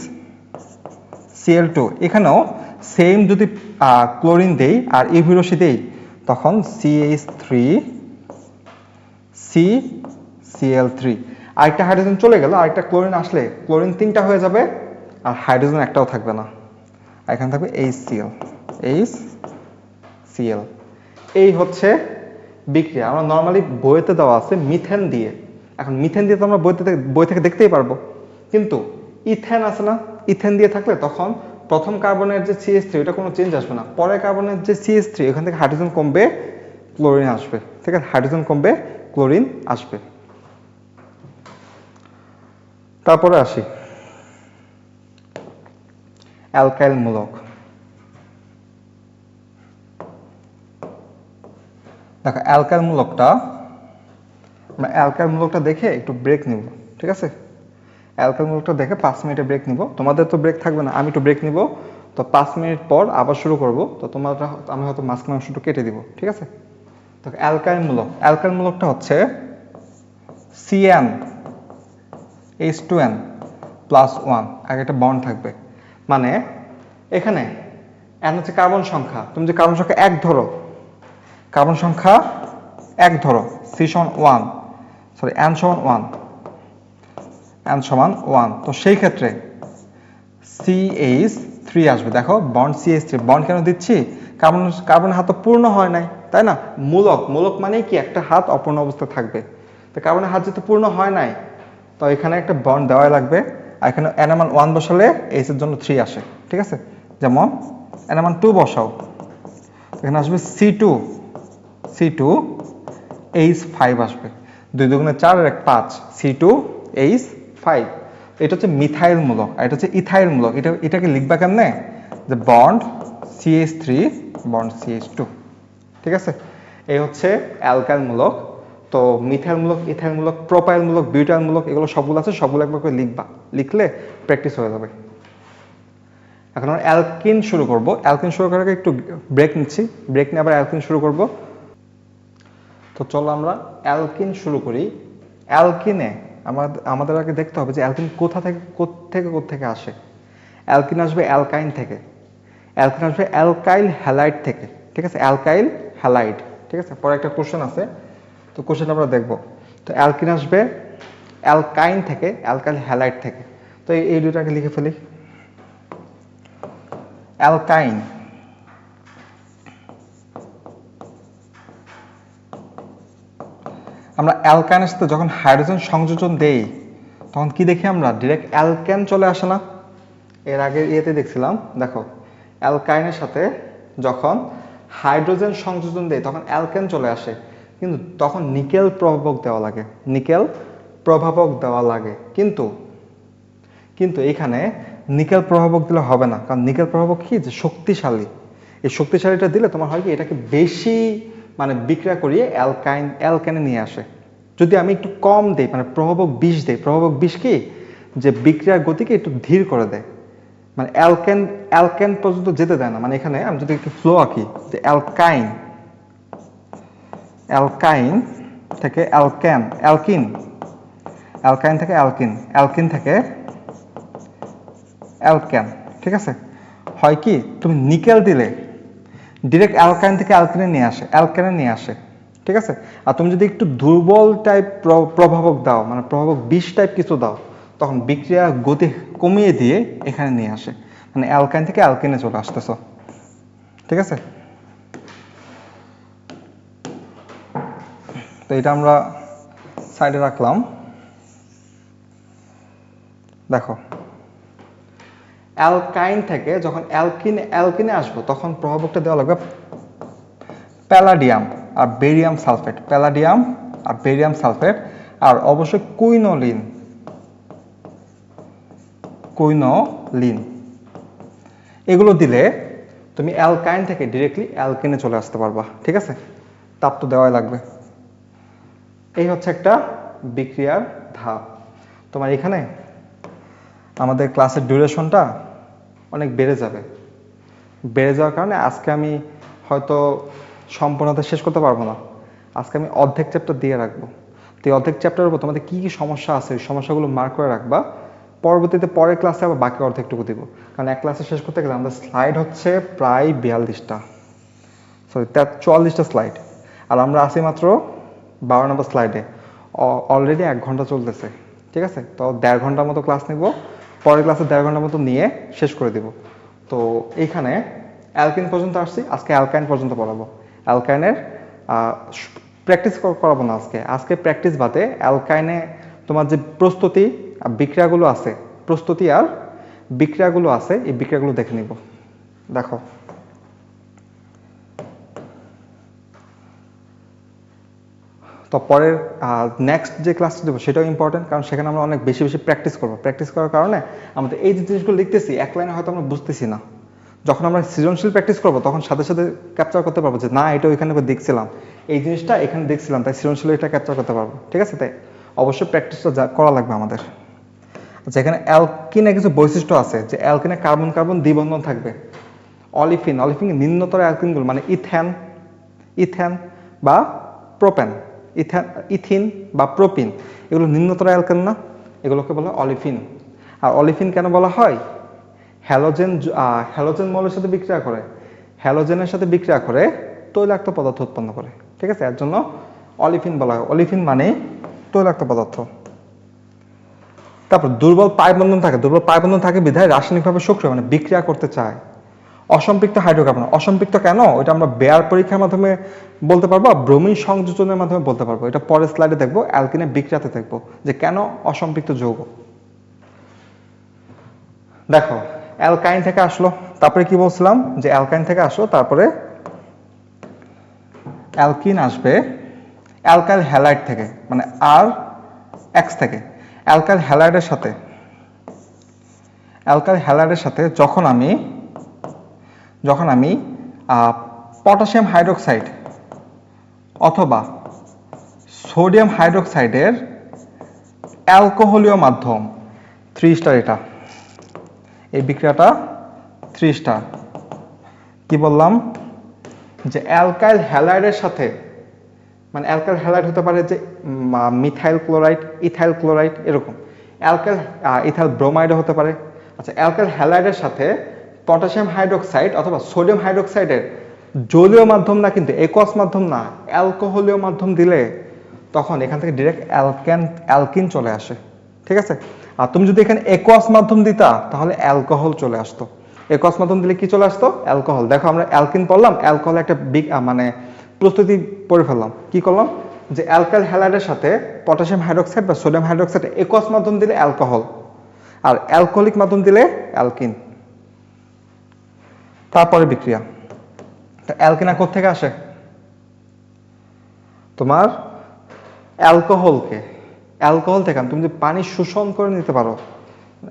A: Cl2, এখানেও সেম যদি ক্লোরিন দেই আর ইউভি রশ্মি দেই, তখন CH3 CCl3, আরেকটা হাইড্রোজেন চলে গেল, আরেকটা ক্লোরিন আসলে ক্লোরিন 3টা হয়ে যাবে আর হাইড্রোজেন একটাও থাকবে না, আর এখানে থাকবে HCl। এই হচ্ছে বিক্রিয়া। আমরা নর্মালি বইতে দেওয়া আছে মিথেন দিয়ে, এখন মিথেন দিয়ে তো আমরা বই থেকে দেখতেই পারবো, কিন্তু ইথেন আছে না, ইথেন দিয়ে থাকলে তখন প্রথম কার্বনের যে CH3 এটা কোনো চেঞ্জ আসবে না, পরের কার্বনের যে CH3 এখান থেকে হাইড্রোজেন কমবে, ক্লোরিন আসবে, ঠিক আছে, হাইড্রোজেন কমবে, ক্লোরিন আসবে। তারপরে আসি অ্যালকাইল মূলক। দেখো অ্যালকাইল মূলকটা, আমরা অ্যালকাইল মূলকটা দেখে একটু ব্রেক নিব, ঠিক আছে। অ্যালকাইল মূলকটা দেখে 5 মিনিটে ব্রেক নিব, তোমাদের তো ব্রেক থাকবে না, আমি একটু ব্রেক নিব, তো 5 মিনিট পর আবার শুরু করব, তো তোমরা আমি হয়তো মাঝখানে অংশটা কেটে দিব, ঠিক আছে। তো অ্যালকাইল মূলকটা হচ্ছে CnH2n+1, আগে একটা বন্ড থাকবে, মানে এখানে n হচ্ছে কার্বন সংখ্যা, তুমি যে কার্বন সংখ্যা 1 ধরো, কার্বন সংখ্যা 1 ধরো, n সমান 1, তো সেই ক্ষেত্রে CH3 আসবে। দেখো বন্ড CH3, বন্ড কেন দিচ্ছি, কার্বনের হাত তো পূর্ণ হয় নাই, তাই না। মূলক মানে কি, একটা হাত অপূর্ণ অবস্থায় থাকবে, তো কার্বনের হাত যেহেতু পূর্ণ হয় নাই, তো এখানে একটা বন্ড দেওয়াই লাগবে, আর এখানে n এর মান 1 বসালে H এর জন্য 3 আসে, ঠিক আছে। যেমন n এর মান 2 বসাও, এখানে আসবে C2H5 আসবে, 2 দুগুণে 4 আর 1 5, C2H5। এটা হচ্ছে মিথাইল মূলক, আর এটা হচ্ছে ইথাইল মূলক। এটাকে লিখবা কেমনে, যে বন্ড CH3 বন্ড CH2, ঠিক আছে। এই হচ্ছে অ্যালকাইল মূলক। তো মিথাইল মূলক, ইথাইল মূলক, প্রোপাইল মূলক, বিউটাইল মূলক, এগুলো সবগুলো আছে, সবগুলো একবার করে লিখবা, লিখলে প্র্যাকটিস হয়ে যাবে। এখন আমরা অ্যালকিন শুরু করব। অ্যালকিন শুরু করার আগে একটু ব্রেক নিচ্ছি, ব্রেক নিয়ে আবার অ্যালকিন শুরু করব। তো চলো আমরা অ্যালকিন শুরু করি। অ্যালকিনে আমাদের আগে দেখতে হবে যে অ্যালকিন কোথা থেকে আসে। অ্যালকিন আসবে অ্যালকাইন থেকে, অ্যালকিন আসবে অ্যালকাইল হ্যালাইড থেকে, ঠিক আছে, অ্যালকাইল হ্যালাইড, ঠিক আছে। পরে একটা কোশ্চেন আছে, তো কোশ্চেন আমরা দেখব। তো অ্যালকিন আসবে অ্যালকাইন থেকে, অ্যালকাইল হ্যালাইড থেকে। তো এই দুটাকে লিখে ফেলি। অ্যালকাইন, আমরা অ্যালকাইনের সাথে যখন হাইড্রোজেন সংযোজন দেই, তখন কি দেখি আমরা, ডিরেক্ট অ্যালকেন চলে আসে না। এর আগে ইয়েতে দেখছিলাম, দেখো অ্যালকাইনের সাথে যখন হাইড্রোজেন সংযোজন দেই তখন অ্যালকেন চলে আসে, কিন্তু তখন নিকেল প্রভাবক দেওয়া লাগে, কিন্তু এখানে নিকেল প্রভাবক দিলে হবে না, কারণ নিকেল প্রভাবক কি, যে শক্তিশালী, এই শক্তিশালীটা দিলে তোমার হয় কি, এটাকে বেশি মানে বিক্রিয়া করিয়ে অ্যালকেনে নিয়ে আসে। যদি আমি একটু কম দেই, মানে প্রভাবক 20 দেই, প্রভাবক 20 কি, যে বিক্রিয়ার গতিকে একটু ধীর করে দেয়, মানে অ্যালকেন পর্যন্ত যেতে দেয় না। মানে এখানে আমি যদি একটু ফ্লো আঁকি, যে অ্যালকাইন থেকে অ্যালকিন থেকে অ্যালকেন, ঠিক আছে। হয় কি, তুমি নিকেল দিলে ডিরেক্ট অ্যালকাইন থেকে অ্যালকেনে নিয়ে আসে, ঠিক আছে। আর তুমি যদি একটু দুর্বল টাইপ প্রভাবক দাও, মানে প্রভাবক 20 টাইপ কিছু দাও, তখন বিক্রিয়া গতি কমিয়ে দিয়ে এখানে নিয়ে আসে, মানে অ্যালকাইন থেকে অ্যালকেনে চলে আসতেছ, ঠিক আছে। তো এটা আমরা সাইডে রাখলাম। দেখো অ্যালকাইন থেকে যখন অ্যালকিনে আসবো, তখন প্রভাবকটা দেওয়া লাগবে প্যালাডিয়াম আর বেরিয়াম সালফেট, আর অবশ্যই কুইনোলিন, এগুলো দিলে তুমি অ্যালকাইন থেকে ডিরেক্টলি অ্যালকেনে চলে আসতে পারবা, ঠিক আছে। তাপ তো দেওয়াই লাগবে। এই হচ্ছে একটা বিক্রিয়ার ধাপ। তোমার এখানে আমাদের ক্লাসের ডিউরেশনটা অনেক বেড়ে যাবে। বেড়ে যাওয়ার কারণে আজকে আমি হয়তো সম্পূর্ণতা শেষ করতে পারবো না। আজকে আমি অর্ধেক চ্যাপ্টার দিয়ে রাখবো। তো এই অর্ধেক চ্যাপ্টারের উপর তোমাদের কী কী সমস্যা আছে ওই সমস্যাগুলো মার্ক করে রাখবা। পরবর্তীতে পরের ক্লাসে আবার বাকি অর্ধেকটুকু দিব, কারণ এক ক্লাসে শেষ করতে গেলে আমাদের স্লাইড হচ্ছে প্রায় 42টা, সরি 44টা স্লাইড, আর আমরা আছি মাত্র 12 নম্বর স্লাইডে। অলরেডি 1 ঘন্টা চলতেছে, ঠিক আছে? তো 1.5 ঘন্টার মতো ক্লাস নিব, পরের ক্লাসে 1.5 ঘন্টার মতো নিয়ে শেষ করে দিব। তো এইখানে অ্যালকিন পর্যন্ত আসছি, আজকে অ্যালকাইন পর্যন্ত পড়াবো। অ্যালকাইনের প্র্যাকটিস করাবো না আজকে। আজকে প্র্যাকটিস বাদে অ্যালকাইনে তোমার যে প্রস্তুতি আর বিক্রিয়াগুলো আছে, প্রস্তুতি আর বিক্রিয়াগুলো আছে, এই বিক্রিয়াগুলো দেখে নিব। দেখো, তো পরের নেক্সট যে ক্লাসটা দেবো সেটাও ইম্পর্টেন্ট, কারণ সেখানে আমরা অনেক বেশি বেশি প্র্যাকটিস করবো। প্র্যাকটিস করার কারণে আমাদের এই যে জিনিসগুলো লিখতেছি এক লাইনে হয়তো আমরা বুঝতেছি না, যখন আমরা সৃজনশীল প্র্যাকটিস করবো তখন সাথে সাথে ক্যাপচার করতে পারবো যে না এটা ওইখানে দেখছিলাম, এই জিনিসটা এখানে দেখছিলাম, তাই সৃজনশীল এটা ক্যাপচার করতে পারবো। ঠিক আছে? তাই অবশ্যই প্র্যাকটিসটা করা লাগবে আমাদের। আচ্ছা, এখানে অ্যালকিনে কিছু বৈশিষ্ট্য আছে, যে অ্যালকিনে কার্বন কার্বন দ্বিবন্ধন থাকবে। অলিফিন, অলিফিন নিম্নতর অ্যালকিনগুলো মানে ইথেন বা প্রোপেন, ইথিন বা প্রোপিন, এগুলো নিম্নতর অ্যালকেন না, এগুলোকে বলা হয় অলিফিন। আর অলিফিন কেন বলা হয়? হ্যালোজেন মৌলের সাথে বিক্রিয়া করে, হ্যালোজেনের সাথে বিক্রিয়া করে তৈলাক্ত পদার্থ উৎপন্ন করে। ঠিক আছে? এর জন্য অলিফিন বলা হয়। অলিফিন মানে তৈলাক্ত পদার্থ। তারপর দুর্বল পাই বন্ধন থাকে, দুর্বল পাই বন্ধন থাকে বিধায় রাসায়নিকভাবে সক্রিয় মানে বিক্রিয়া করতে চায়। অসম্পৃক্ত হাইড্রোকার্বন, অসম্পৃক্ত কেন ওইটা আমরা বেয়ার পরীক্ষার মাধ্যমে বলতে পারবো, আর ব্রোমিন সংযোজনের মাধ্যমে বলতে পারবো। এটা পরের স্লাইডে দেখবো, অ্যালকিনের বিক্রিয়াতে দেখবো যে কেন অসম্পৃক্ত যৌগ। দেখো, অ্যালকাইন থেকে আসলো, তারপরে কি বলছিলাম যে অ্যালকাইন থেকে আসলো, তারপরে অ্যালকিন আসবে অ্যালকাইল হ্যালাইড থেকে, মানে আর এক্স থেকে। অ্যালকাইল হ্যালাইডের সাথে যখন আমি পটাশিয়াম হাইড্রোক্সাইড অথবা সোডিয়াম হাইড্রোক্সাইডের অ্যালকোহলীয় মাধ্যম, 3 স্টার, এটা এই বিক্রিয়াটা 3 স্টার। কি বললাম? যে অ্যালকাইল হ্যালাইডের সাথে, মানে অ্যালকাইল হ্যালাইড হতে পারে যে মিথাইল ক্লোরাইড, ইথাইল ক্লোরাইড, এরকম। ইথাইল ব্রোমাইডও হতে পারে। আচ্ছা, অ্যালকাইল হ্যালাইডের সাথে পটাশিয়াম হাইড্রোক্সাইড অথবা সোডিয়াম হাইড্রোক্সাইডের জলীয় মাধ্যম না, কিন্তু একোয়াস মাধ্যম না, অ্যালকোহলীয় মাধ্যম দিলে তখন এখান থেকে ডিরেক্ট অ্যালকিন চলে আসে। ঠিক আছে? আর তুমি যদি এখানে একোয়াস মাধ্যম দিতা তাহলে অ্যালকোহল চলে আসতো। একোয়াস মাধ্যম দিলে কি চলে আসতো? অ্যালকোহল। দেখো, আমরা অ্যালকিন পড়লাম, অ্যালকোহল একটা মানে প্রস্তুতি পড়ে ফেললাম। কি করলাম? যে অ্যালকাইল হ্যালাইডের সাথে পটাশিয়াম হাইড্রোক্সাইড বা সোডিয়াম হাইড্রোক্সাইড একোয়াস মাধ্যম দিলে অ্যালকোহল, আর অ্যালকোহলিক মাধ্যম দিলে অ্যালকিন। তারপরে বিক্রিয়া, অ্যালকিনা কোথা থেকে আসে? তোমার অ্যালকোহল থেকে। তুমি যদি পানি শোষণ করে নিতে পারো,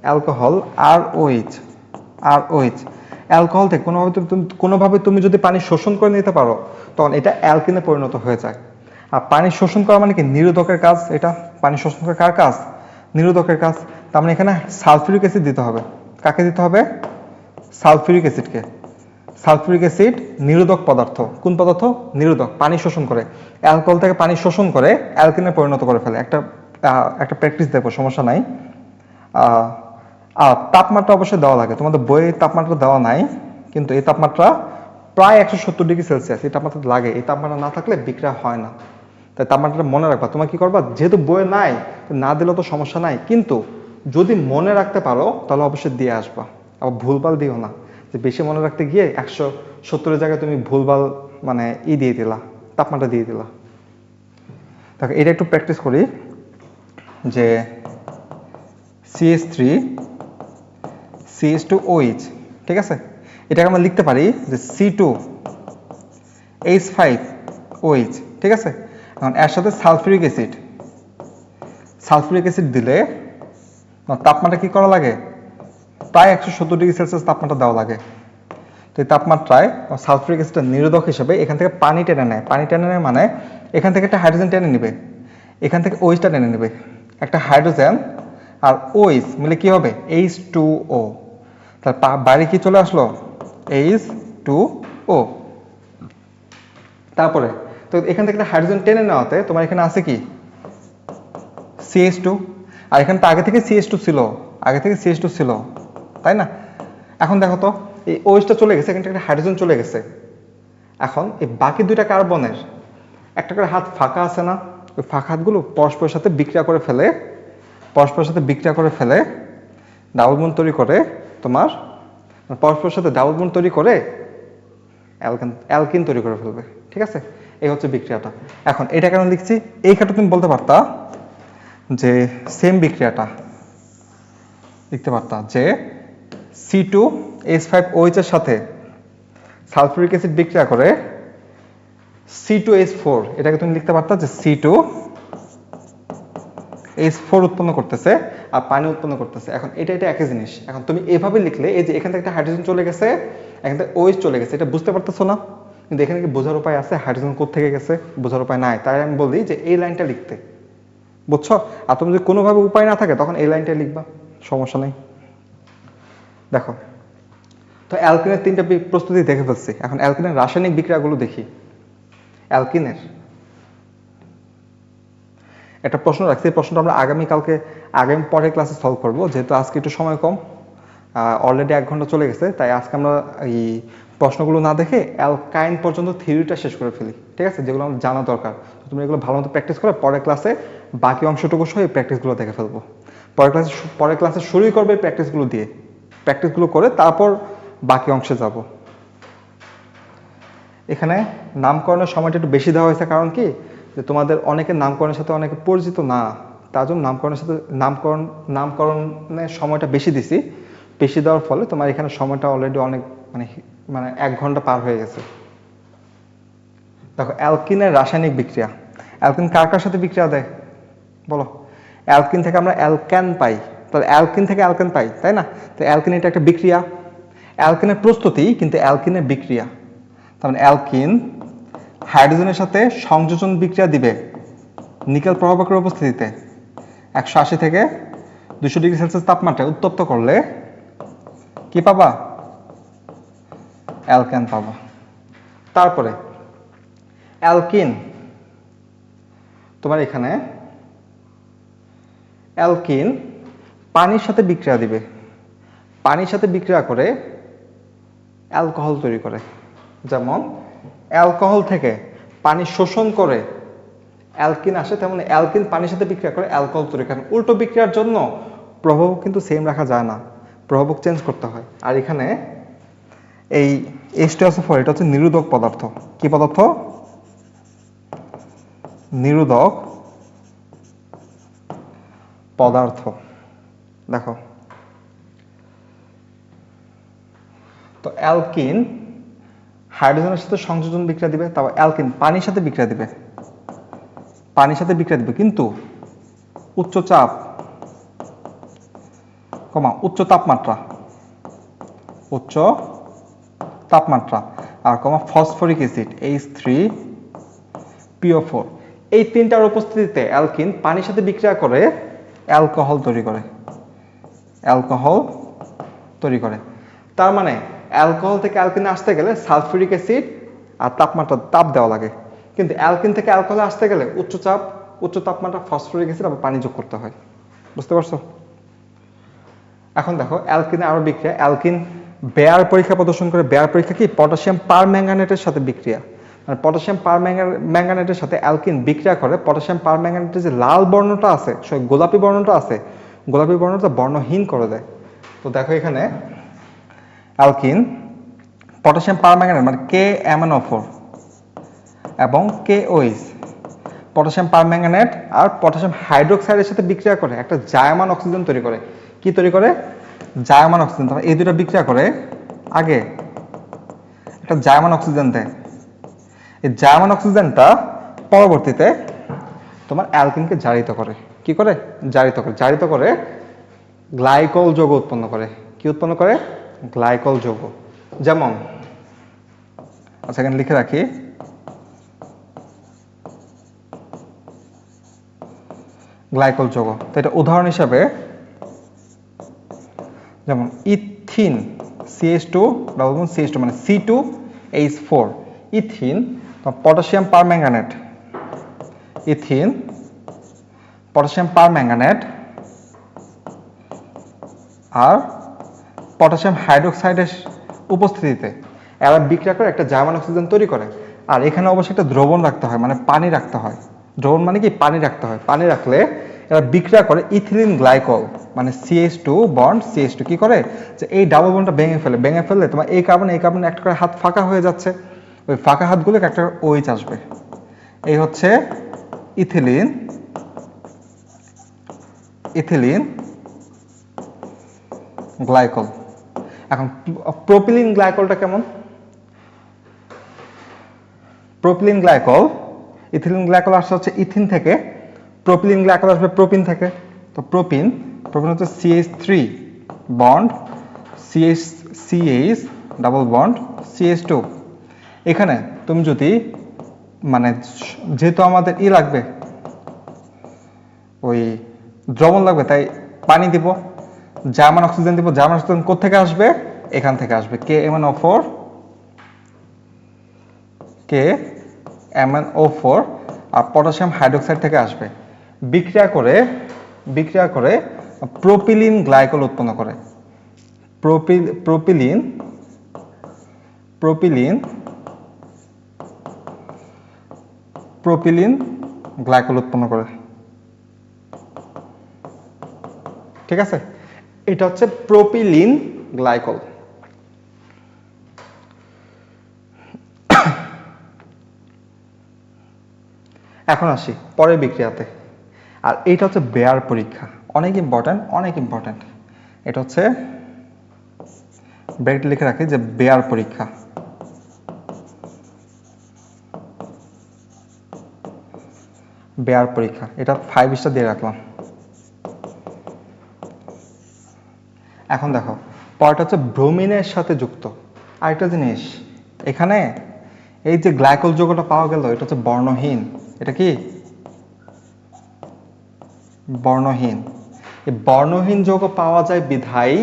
A: অ্যালকোহল ROH, অ্যালকোহল থেকে কোনোভাবে তুমি যদি পানি শোষণ করে নিতে পারো তখন এটা অ্যালকিনে পরিণত হয়ে যায়। আর পানি শোষণ করা মানে কি? নিরোধকের কাজ। এটা পানি শোষণ করা কার কাজ? নিরোধকের কাজ। তার মানে এখানে সালফিউরিক অ্যাসিড দিতে হবে। কাকে দিতে হবে? সালফিউরিক অ্যাসিডকে। সালফিউরিক অ্যাসিড নিরোধক পদার্থ। কোন পদার্থ? নিরোধক। পানি শোষণ করে, অ্যালকোহল থেকে পানি শোষণ করে অ্যালকিনে পরিণত করে ফেলে। একটা প্র্যাকটিস দেখো, সমস্যা নাই। আর তাপমাত্রা অবশ্যই দেওয়া লাগে, তোমাদের বইয়ে তাপমাত্রা দেওয়া নাই, কিন্তু এই তাপমাত্রা প্রায় 170 ডিগ্রি সেলসিয়াস এই তাপমাত্রা লাগে। এই তাপমাত্রা না থাকলে বিক্রিয়া হয় না, তাই তাপমাত্রাটা মনে রাখবা। তোমার কি করবা? যেহেতু বইয়ে নাই, না দিলেও তো সমস্যা নাই, কিন্তু যদি মনে রাখতে পারো তাহলে অবশ্যই দিয়ে আসবা। আবার ভুলভাল দিও না, যে বেশি মনে রাখতে গিয়ে 170-এর জায়গায় তুমি ভুলভাল মানে দিয়ে দিলা, তাপমাত্রা দিয়ে দিলা। দেখো, এটা একটু প্র্যাকটিস করি, যে CH3 CH2OH, ঠিক আছে? এটাকে আমরা লিখতে পারি যে C2H5OH, ঠিক আছে? এখন এর সাথে সালফিউরিক অ্যাসিড দিলে তাপমাত্রা কি করা লাগে? প্রায় 170 ডিগ্রি সেলসিয়াস তাপমাত্রা দেওয়া লাগে। তো তো এই তাপমাত্রায় সালফিউরিক অ্যাসিডটা নিরোধক হিসেবে এখান থেকে পানি টেনে নেয়। পানি টেনে নেয় মানে এখান থেকে একটা হাইড্রোজেন টেনে নেবে, এখান থেকে ওইচটা টেনে নেবে। একটা হাইড্রোজেন আর ওইচ মিলে কি হবে? H2O। তার বাইরে কি চলে আসলো? H2O। তারপরে তো এখান থেকে একটা হাইড্রোজেন টেনে নেওয়াতে তোমার এখানে আছে কি? CH2। আর এখানে তো আগে থেকে CH2 ছিল, আগে থেকে CH2 ছিল, তাই না? এখন দেখো তো এই ওইচটা চলে গেছে, এখান থেকে একটা হাইড্রোজেন চলে গেছে। এখন এই বাকি দুইটা কার্বনের একটা করে হাত ফাঁকা আছে না? ওই ফাঁকা হাতগুলো পরস্পরের সাথে বিক্রিয়া করে ফেলে, পরস্পরের সাথে বিক্রিয়া করে ফেলে ডাবল বন্ড তৈরি করে তোমার, পরস্পরের সাথে ডাবল বন্ড তৈরি করে অ্যালকিন তৈরি করে ফেলবে। ঠিক আছে, এই হচ্ছে বিক্রিয়াটা। এখন এটা কেন লিখছি? এই ক্ষেত্রে তুমি বলতে পারতা যে সেম বিক্রিয়াটা লিখতে পারতা যে C2H5OH এর সাথে সালফিউরিক অ্যাসিড বিক্রিয়া করে C2H4, এটাকে তুমি লিখতে পারতা যে C2H4 উৎপন্ন করতেছে আর পানি উৎপন্ন করতেছে। এখন এটা একই জিনিস। এখন তুমি এভাবে লিখলে এই যে এখান থেকে একটা হাইড্রোজেন চলে গেছে, এখান থেকে OH চলে গেছে, এটা বুঝতে পারতেছো না? কিন্তু এখানে কি বোঝার উপায় আছে? হাইড্রোজেন কোথা থেকে গেছে বোঝার উপায় নাই, তাই আমি বলি যে এই লাইনটা লিখতে, বুঝছো? আর তুমি যদি কোনোভাবে উপায় না থাকে তখন এই লাইনটা লিখবা, সমস্যা নেই। দেখো তো অ্যালকিনের 3টা প্রস্তুতি দেখে ফেলছি। এখন অ্যালকিনের রাসায়নিক বিক্রিয়াগুলো দেখি। অ্যালকিনের একটা প্রশ্ন রাখছি, এই প্রশ্নটা আমরা আগামী পরের ক্লাসে সলভ করবো, যেহেতু আজকে একটু সময় কম, অলরেডি 1 ঘন্টা চলে গেছে, তাই আজকে আমরা এই প্রশ্নগুলো না দেখে অ্যালকাইন পর্যন্ত থিওরিটা শেষ করে ফেলি। ঠিক আছে, যেগুলো আমাদের জানা দরকার। তো তুমি এগুলো ভালো মতো প্র্যাকটিস করে পরের ক্লাসে বাকি অংশটুকু সহ এই প্র্যাকটিসগুলো দেখে ফেলবো। পরের ক্লাসে শুরুই করবে এই প্র্যাকটিসগুলো দিয়ে, প্র্যাকটিসগুলো করে তারপর বাকি অংশে যাব। এখানে নামকরণের সময়টা একটু বেশি দেওয়া হয়েছে, কারণ কি যে তোমাদের অনেকের নামকরণের সাথে অনেকে পরিচিত না, তার জন্য নামকরণের সময়টা বেশি দিছি। বেশি দেওয়ার ফলে তোমার এখানে সময়টা অলরেডি অনেক মানে 1 ঘন্টা পার হয়ে গেছে। দেখো অ্যালকিনের রাসায়নিক বিক্রিয়া। অ্যালকিন কার কার সাথে বিক্রিয়া দেয় বলো? অ্যালকিন থেকে আমরা অ্যালকেন পাই, তাহলে অ্যালকিন থেকে অ্যালকেন পাই, তাই না? তো অ্যালকিন এটা একটা বিক্রিয়া। অ্যালকিনের প্রস্তুতি কিন্তু অ্যালকিনের বিক্রিয়া। তার মানে অ্যালকিন হাইড্রোজেনের সাথে সংযোজন বিক্রিয়া দিবে নিকেল প্রভাবকের উপস্থিতিতে 180 থেকে 200 ডিগ্রি সেলসিয়াস তাপমাত্রায় উত্তপ্ত করলে কি পাবা? অ্যালকেন পাবা। তারপরে অ্যালকিন তোমার এখানে অ্যালকিন পানির সাথে বিক্রিয়া দিবে, পানির সাথে বিক্রিয়া করে অ্যালকোহল তৈরি করে। যেমন অ্যালকোহল থেকে পানি শোষণ করে অ্যালকিন আসে, তেমন অ্যালকিন পানির সাথে বিক্রিয়া করে অ্যালকোহল তৈরি করে। উল্টো বিক্রিয়ার জন্য প্রভাবক কিন্তু সেম রাখা যায় না, প্রভাবক চেঞ্জ করতে হয়। আর এখানে এই H2SO4 এটা হচ্ছে নিরোধক পদার্থ। কি পদার্থ? নিরোধক পদার্থ। দেখো তো অ্যালকিন হাইড্রোজেনের সাথে সংযোজন বিক্রিয়া দিবে, তারপর অ্যালকিন পানির সাথে বিক্রিয়া দিবে, পানির সাথে বিক্রিয়া দিবে কিন্তু উচ্চ চাপ উচ্চ তাপমাত্রা, উচ্চ তাপমাত্রা আর ফসফরিক অ্যাসিড H3PO4, এই 3টার উপস্থিতিতে অ্যালকিন পানির সাথে বিক্রিয়া করে অ্যালকোহল তৈরি করে, অ্যালকোহল তৈরি করে। তার মানে অ্যালকোহল থেকে অ্যালকিনে আসতে গেলে সালফিউরিক অ্যাসিড আর তাপ দেওয়া লাগে, কিন্তু অ্যালকিন থেকে অ্যালকোহলে আসতে গেলে উচ্চ তাপমাত্রা ফসফরিক অ্যাসিড আবার পানি যোগ করতে হয়। বুঝতে পারছো? এখন দেখো অ্যালকিনে আরো বিক্রিয়া। অ্যালকিন বেয়ার পরীক্ষা প্রদর্শন করে। বেয়ার পরীক্ষা কি? পটাশিয়াম পারম্যাঙ্গানেটের সাথে বিক্রিয়া, মানে পটাশিয়াম পারম্যাঙ্গানেটের সাথে অ্যালকিন বিক্রিয়া করে পটাশিয়াম পারম্যাঙ্গানেটের যে লাল বর্ণটা আছে, গোলাপি বর্ণটা আছে, গোলাপি বর্ণটা বর্ণহীন করে দেয়। তো দেখো এখানে অ্যালকিন পটাশিয়াম পারম্যাঙ্গানেট মানে KMnO4 এবং KOH, পটাশিয়াম পারম্যাঙ্গানেট আর পটাশিয়াম হাইড্রোক্সাইডের সাথে বিক্রিয়া করে একটা জায়মান অক্সিজেন তৈরি করে। কি তৈরি করে? জায়মান অক্সিজেন। তাহলে এই দুটো বিক্রিয়া করে আগে একটা জায়মান অক্সিজেন দেয়। এই জায়মান অক্সিজেনটা পরবর্তীতে তোমার অ্যালকিনকে জারিত করে। কি করে? জারিত করে গ্লাইকল যৌগ উৎপন্ন করে। কি উৎপন্ন করে? গ্লাইকল যৌগ। যেমন আচ্ছা এখানে লিখে রাখি গ্লাইকল যৌগ। তো এটা উদাহরণ হিসাবে যেমন ethene CH2 double bond CH2 মানে C2H4 ethyne, potassium permanganate, ethyne potassium permanganate আর পটাশিয়াম হাইড্রোক্সাইডের উপস্থিতিতে এরা বিক্রিয়া করে একটা জার্মান অক্সিজেন তৈরি করে। আর এখানে অবশ্যই একটা দ্রবণ রাখতে হয়, মানে পানি রাখতে হয়। দ্রবণ মানে কি, পানি রাখতে হয়। পানি রাখলে এরা বিক্রিয়া করে ইথিলিন গ্লাইকল, মানে CH2 বন্ড CH2 কি করে যে এই ডাবল বন্ডটা ভেঙে ফেললে তোমার এই কার্বন একটা করে হাত ফাঁকা হয়ে যাচ্ছে, ওই ফাঁকা হাতগুলো একটা OH আসবে, এই হচ্ছে ইথিলিন গ্লাইকল। এখন প্রোপিলিন গ্লাইকলটা কেমন? প্রোপিলিন গ্লাইকল, ইথিলিন গ্লাইকল আসছে হচ্ছে ইথিন থেকে, প্রোপিলিন গ্লাইকল আসবে প্রোপিন থেকে। তো প্রোপিন হচ্ছে CH3 bond CH double bond CH2। এখানে তুমি যদি মানে যেহেতু আমাদের লাগবে, ওই দ্রবণ লাগবে, তাই পানি দিব, জার্মান অক্সিজেন দিব। জার্মান অক্সিজেন কোথা থেকে আসবে? এখান থেকে আসবে, KMnO4 আর পটাশিয়াম হাইড্রোক্সাইড থেকে আসবে। বিক্রিয়া করে প্রোপিলিন গ্লাইকল উৎপন্ন করে। প্রোপিলিন গ্লাইকল উৎপন্ন করে, ঠিক আছে? এটা হচ্ছে প্রোপিলিন গ্লাইকল। এখন আসি পরের বিক্রিয়াতে, আর এটা হচ্ছে বেয়ার পরীক্ষা, অনেক ইম্পর্টেন্ট। এটা হচ্ছে ব্রেকেট লিখে রাখি যে বেয়ার পরীক্ষা। এটা 5 স্টার দিয়ে রাখলাম। এখন দেখো পরটা হচ্ছে ব্রোমিনের সাথে যুক্ত। আরেকটা জিনিস, এখানে এই যে গ্লাইকল যৌগটা পাওয়া গেল, এটা হচ্ছে বর্ণহীন। এটা কি বর্ণহীন? এই বর্ণহীন যৌগ পাওয়া যায় বিধায়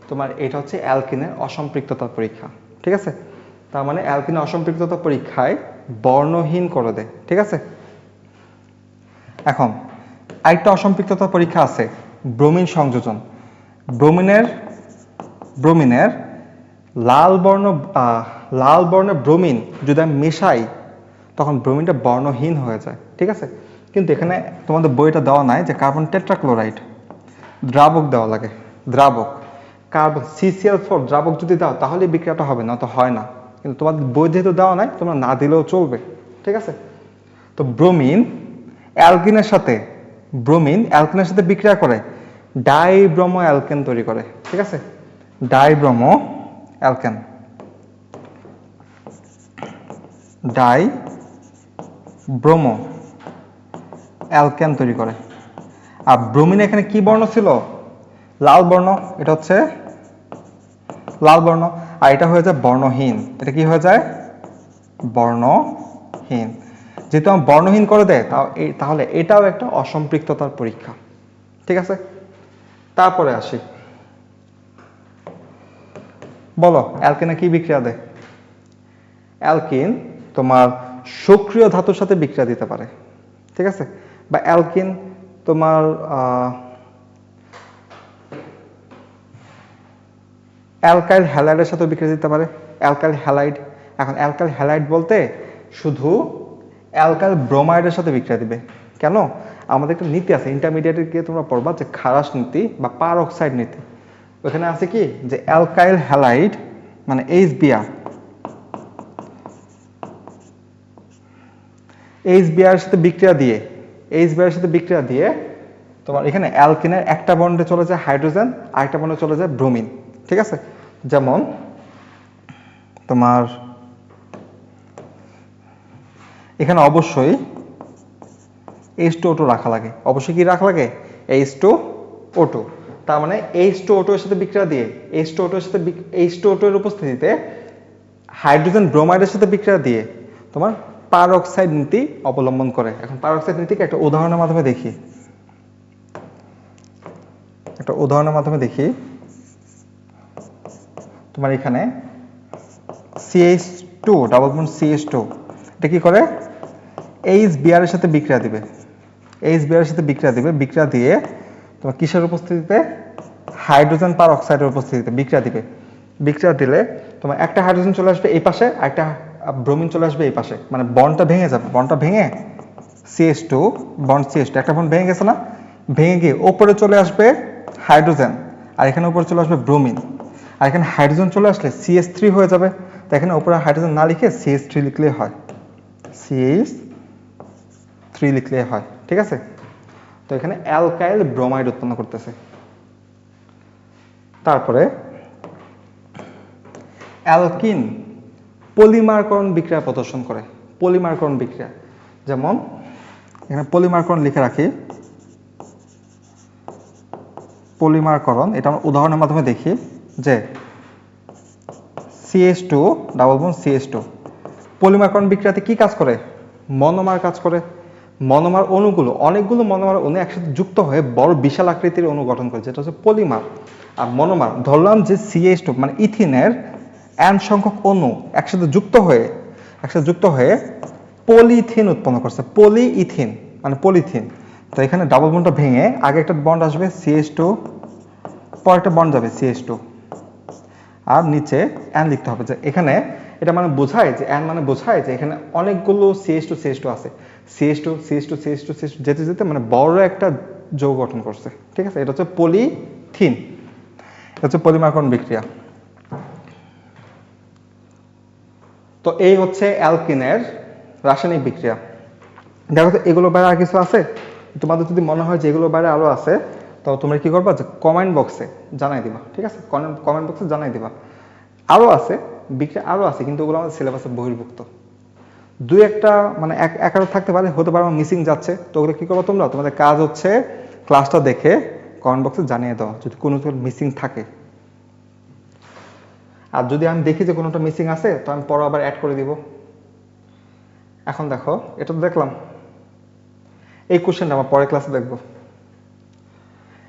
A: তোমার এটা হচ্ছে অ্যালকিনের অসম্পৃক্ততার পরীক্ষা, ঠিক আছে? তার মানে অ্যালকিনের অসম্পৃক্ততা পরীক্ষায় বর্ণহীন করে দেয়, ঠিক আছে? এখন আরেকটা অসম্পৃক্ততা পরীক্ষা আছে, ব্রোমিন সংযোজন। ব্রোমিনের লাল বর্ণের ব্রোমিন যদি আমি মেশাই, তখন ব্রোমিনটা বর্ণহীন হয়ে যায়, ঠিক আছে? কিন্তু এখানে তোমাদের বইটা দেওয়া নাই যে কার্বন টেট্রাক্লোরাইড দ্রাবক দেওয়া লাগে, কার্বন CCl4 দ্রাবক যদি দাও তাহলে বিক্রিয়াটা হবে, না তো হয় না। কিন্তু তোমাদের বই যেহেতু দেওয়া নাই, তোমরা না দিলেও চলবে, ঠিক আছে? তো ব্রোমিন অ্যালকিনের সাথে বিক্রিয়া করে ডাইব্রোমো অ্যালকেন তৈরি করে, ঠিক আছে? ডাইব্রোমো অ্যালকেন তৈরি করে। আর ব্রোমিন এখানে কি বর্ণ ছিল? লাল বর্ণ। এটা হচ্ছে লাল বর্ণ, আর এটা হয়ে যায় বর্ণহীন। এটা কি হয়ে যায়? বর্ণহীন। যেহেতু আমার বর্ণহীন করে দেয়, তাহলে এটাও একটা অসম্পৃক্ততার পরীক্ষা, ঠিক আছে? তারপরে আসি, বলো অ্যালকেনে কি বিক্রিয়া দেয়? অ্যালকিন তোমার সক্রিয় ধাতুর সাথে বিক্রিয়া দিতে পারে, ঠিক আছে? বা অ্যালকিন তোমার অ্যালকাইল হ্যালাইডের সাথে বিক্রিয়া দিতে পারে, অ্যালকাইল হ্যালাইড। এখন অ্যালকাইল হ্যালাইড বলতে শুধু অ্যালকাইল ব্রোমাইডের সাথে বিক্রিয়া দিবে। কেন? আমাদের একটা নীতি আছে, ইন্টারমিডিয়েটে গিয়ে তোমরা পড়বা যে খারাস নীতি বা পারঅক্সাইড নীতি। ওখানে আছে কি যে অ্যালকাইল হ্যালাইড মানে HBr এর সাথে বিক্রিয়া দিয়ে তোমার এখানে অ্যালকিনের একটা বন্ডে চলে যায় হাইড্রোজেন, আরেকটা বন্ডে চলে যায় ব্রোমিন, ঠিক আছে? যেমন তোমার এখানে অবশ্যই H2O2 রাখা লাগে। অবশ্যই কি রাখা লাগে? H2O2। তার মানে H2O2 এর সাথে বিক্রিয়া দিয়ে H2O2 এর উপস্থিতিতে হাইড্রোজেন ব্রোমাইডের সাথে বিক্রিয়া দিয়ে তোমার পারঅক্সাইড নীতি অবলম্বন করে। এখন পারঅক্সাইড নীতিকে একটা উদাহরণের মাধ্যমে দেখি। তোমার এখানে CH2 ডাবল বন্ড CH2 এটা কি করে HBr এর সাথে বিক্রিয়া দিবে। বিক্রিয়া দিয়ে তোমার কিসের উপস্থিতিতে হাইড্রোজেন পারঅক্সাইডের উপস্থিতিতে বিক্রিয়া দিলে তোমার একটা হাইড্রোজেন চলে আসবে এই পাশে আর একটা ব্রোমিন চলে আসবে এই পাশে, মানে বন্ডটা ভেঙে যাবে। বন্ডটা ভেঙে CH2 বন্ড CH2 একটা বন্ড ভেঙে গেছে না, ভেঙে গিয়ে উপরে চলে আসবে হাইড্রোজেন আর এখানে উপরে চলে আসবে ব্রোমিন, আর এখানে হাইড্রোজেন চলে আসলে CH3 হয়ে যাবে। তো এখানে উপরে হাইড্রোজেন না লিখে CH3 লিখলেই হয়, CH3 লিখলেই হয়। ঠিক আছে, তো এখানে অ্যালকাইল ব্রোমাইড উৎপন্ন করতেছে। তারপরে অ্যালকিন পলিমারকরণ বিক্রিয়া প্রদর্শন করে। পলিমারকরণ বিক্রিয়া, যেমন এখানে পলিমারকরণ লিখে রাখি। পলিমারকরণ এটা আমরা উদাহরণের মাধ্যমে দেখি যে CH2 ডাবল বন্ড CH2 পলিমারকরণ বিক্রিয়াতে কি কাজ করে? মনোমার কাজ করে। মনোমার অণুগুলো, অনেকগুলো মনোমার অণু একসাথে যুক্ত হয়ে বড় বিশাল আকৃতির অণু গঠন করে, যেটা হচ্ছে পলিমার। আর মনোমার, ধরলাম যে CH2 মানে ইথিনের n সংখ্যক অণু একসাথে যুক্ত হয়ে পলিথিন উৎপন্ন করছে। পলিইথিন মানে পলিথিন। তো এখানে ডাবল বন্ডটা ভেঙে আগে একটা বন্ড আসবে CH2, পরে একটা বন্ড যাবে CH2, আর নিচে n লিখতে হবে। যে এখানে এটা মানে বোঝায় যে n মানে বোঝায় যে এখানে অনেকগুলো CH2 আছে। CH2 যেতে যেতে মানে বড় একটা যৌগ গঠন করছে। ঠিক আছে, এটা হচ্ছে পলিথিন, এটা হচ্ছে পলিমারকরণ বিক্রিয়া। তো এই হচ্ছে অ্যালকিনের রাসায়নিক বিক্রিয়া। দেখো তো এগুলো বাইরে আর কিছু আছে? তোমাদের যদি মনে হয় যে এগুলো বাইরে আরো আছে, তো তোমরা কি করবা যে কমেন্ট বক্সে জানাই দিবা। ঠিক আছে, কমেন্ট বক্সে জানাই দিবা। আরো আছে বিক্রিয়া, আরো আছে, কিন্তু ওগুলো আমাদের সিলেবাসে বহির্ভুক্ত। দুই একটা মানে একারো থাকতে পারে, হতে পারে মিসিং যাচ্ছে। তো ওগুলো কি করবো তোমরা? তোমাদের কাজ হচ্ছে ক্লাসটা দেখে কমেন্ট বক্সে জানিয়ে দেওয়া যদি কোনো মিসিং থাকে। আর যদি আমি দেখি যে কোনোটা মিসিং আছে, তো আমি পরে আবার অ্যাড করে দিব। এখন দেখো, এটা তো দেখলাম, এই কোশ্চেনটা আমরা পরের ক্লাসে দেখব।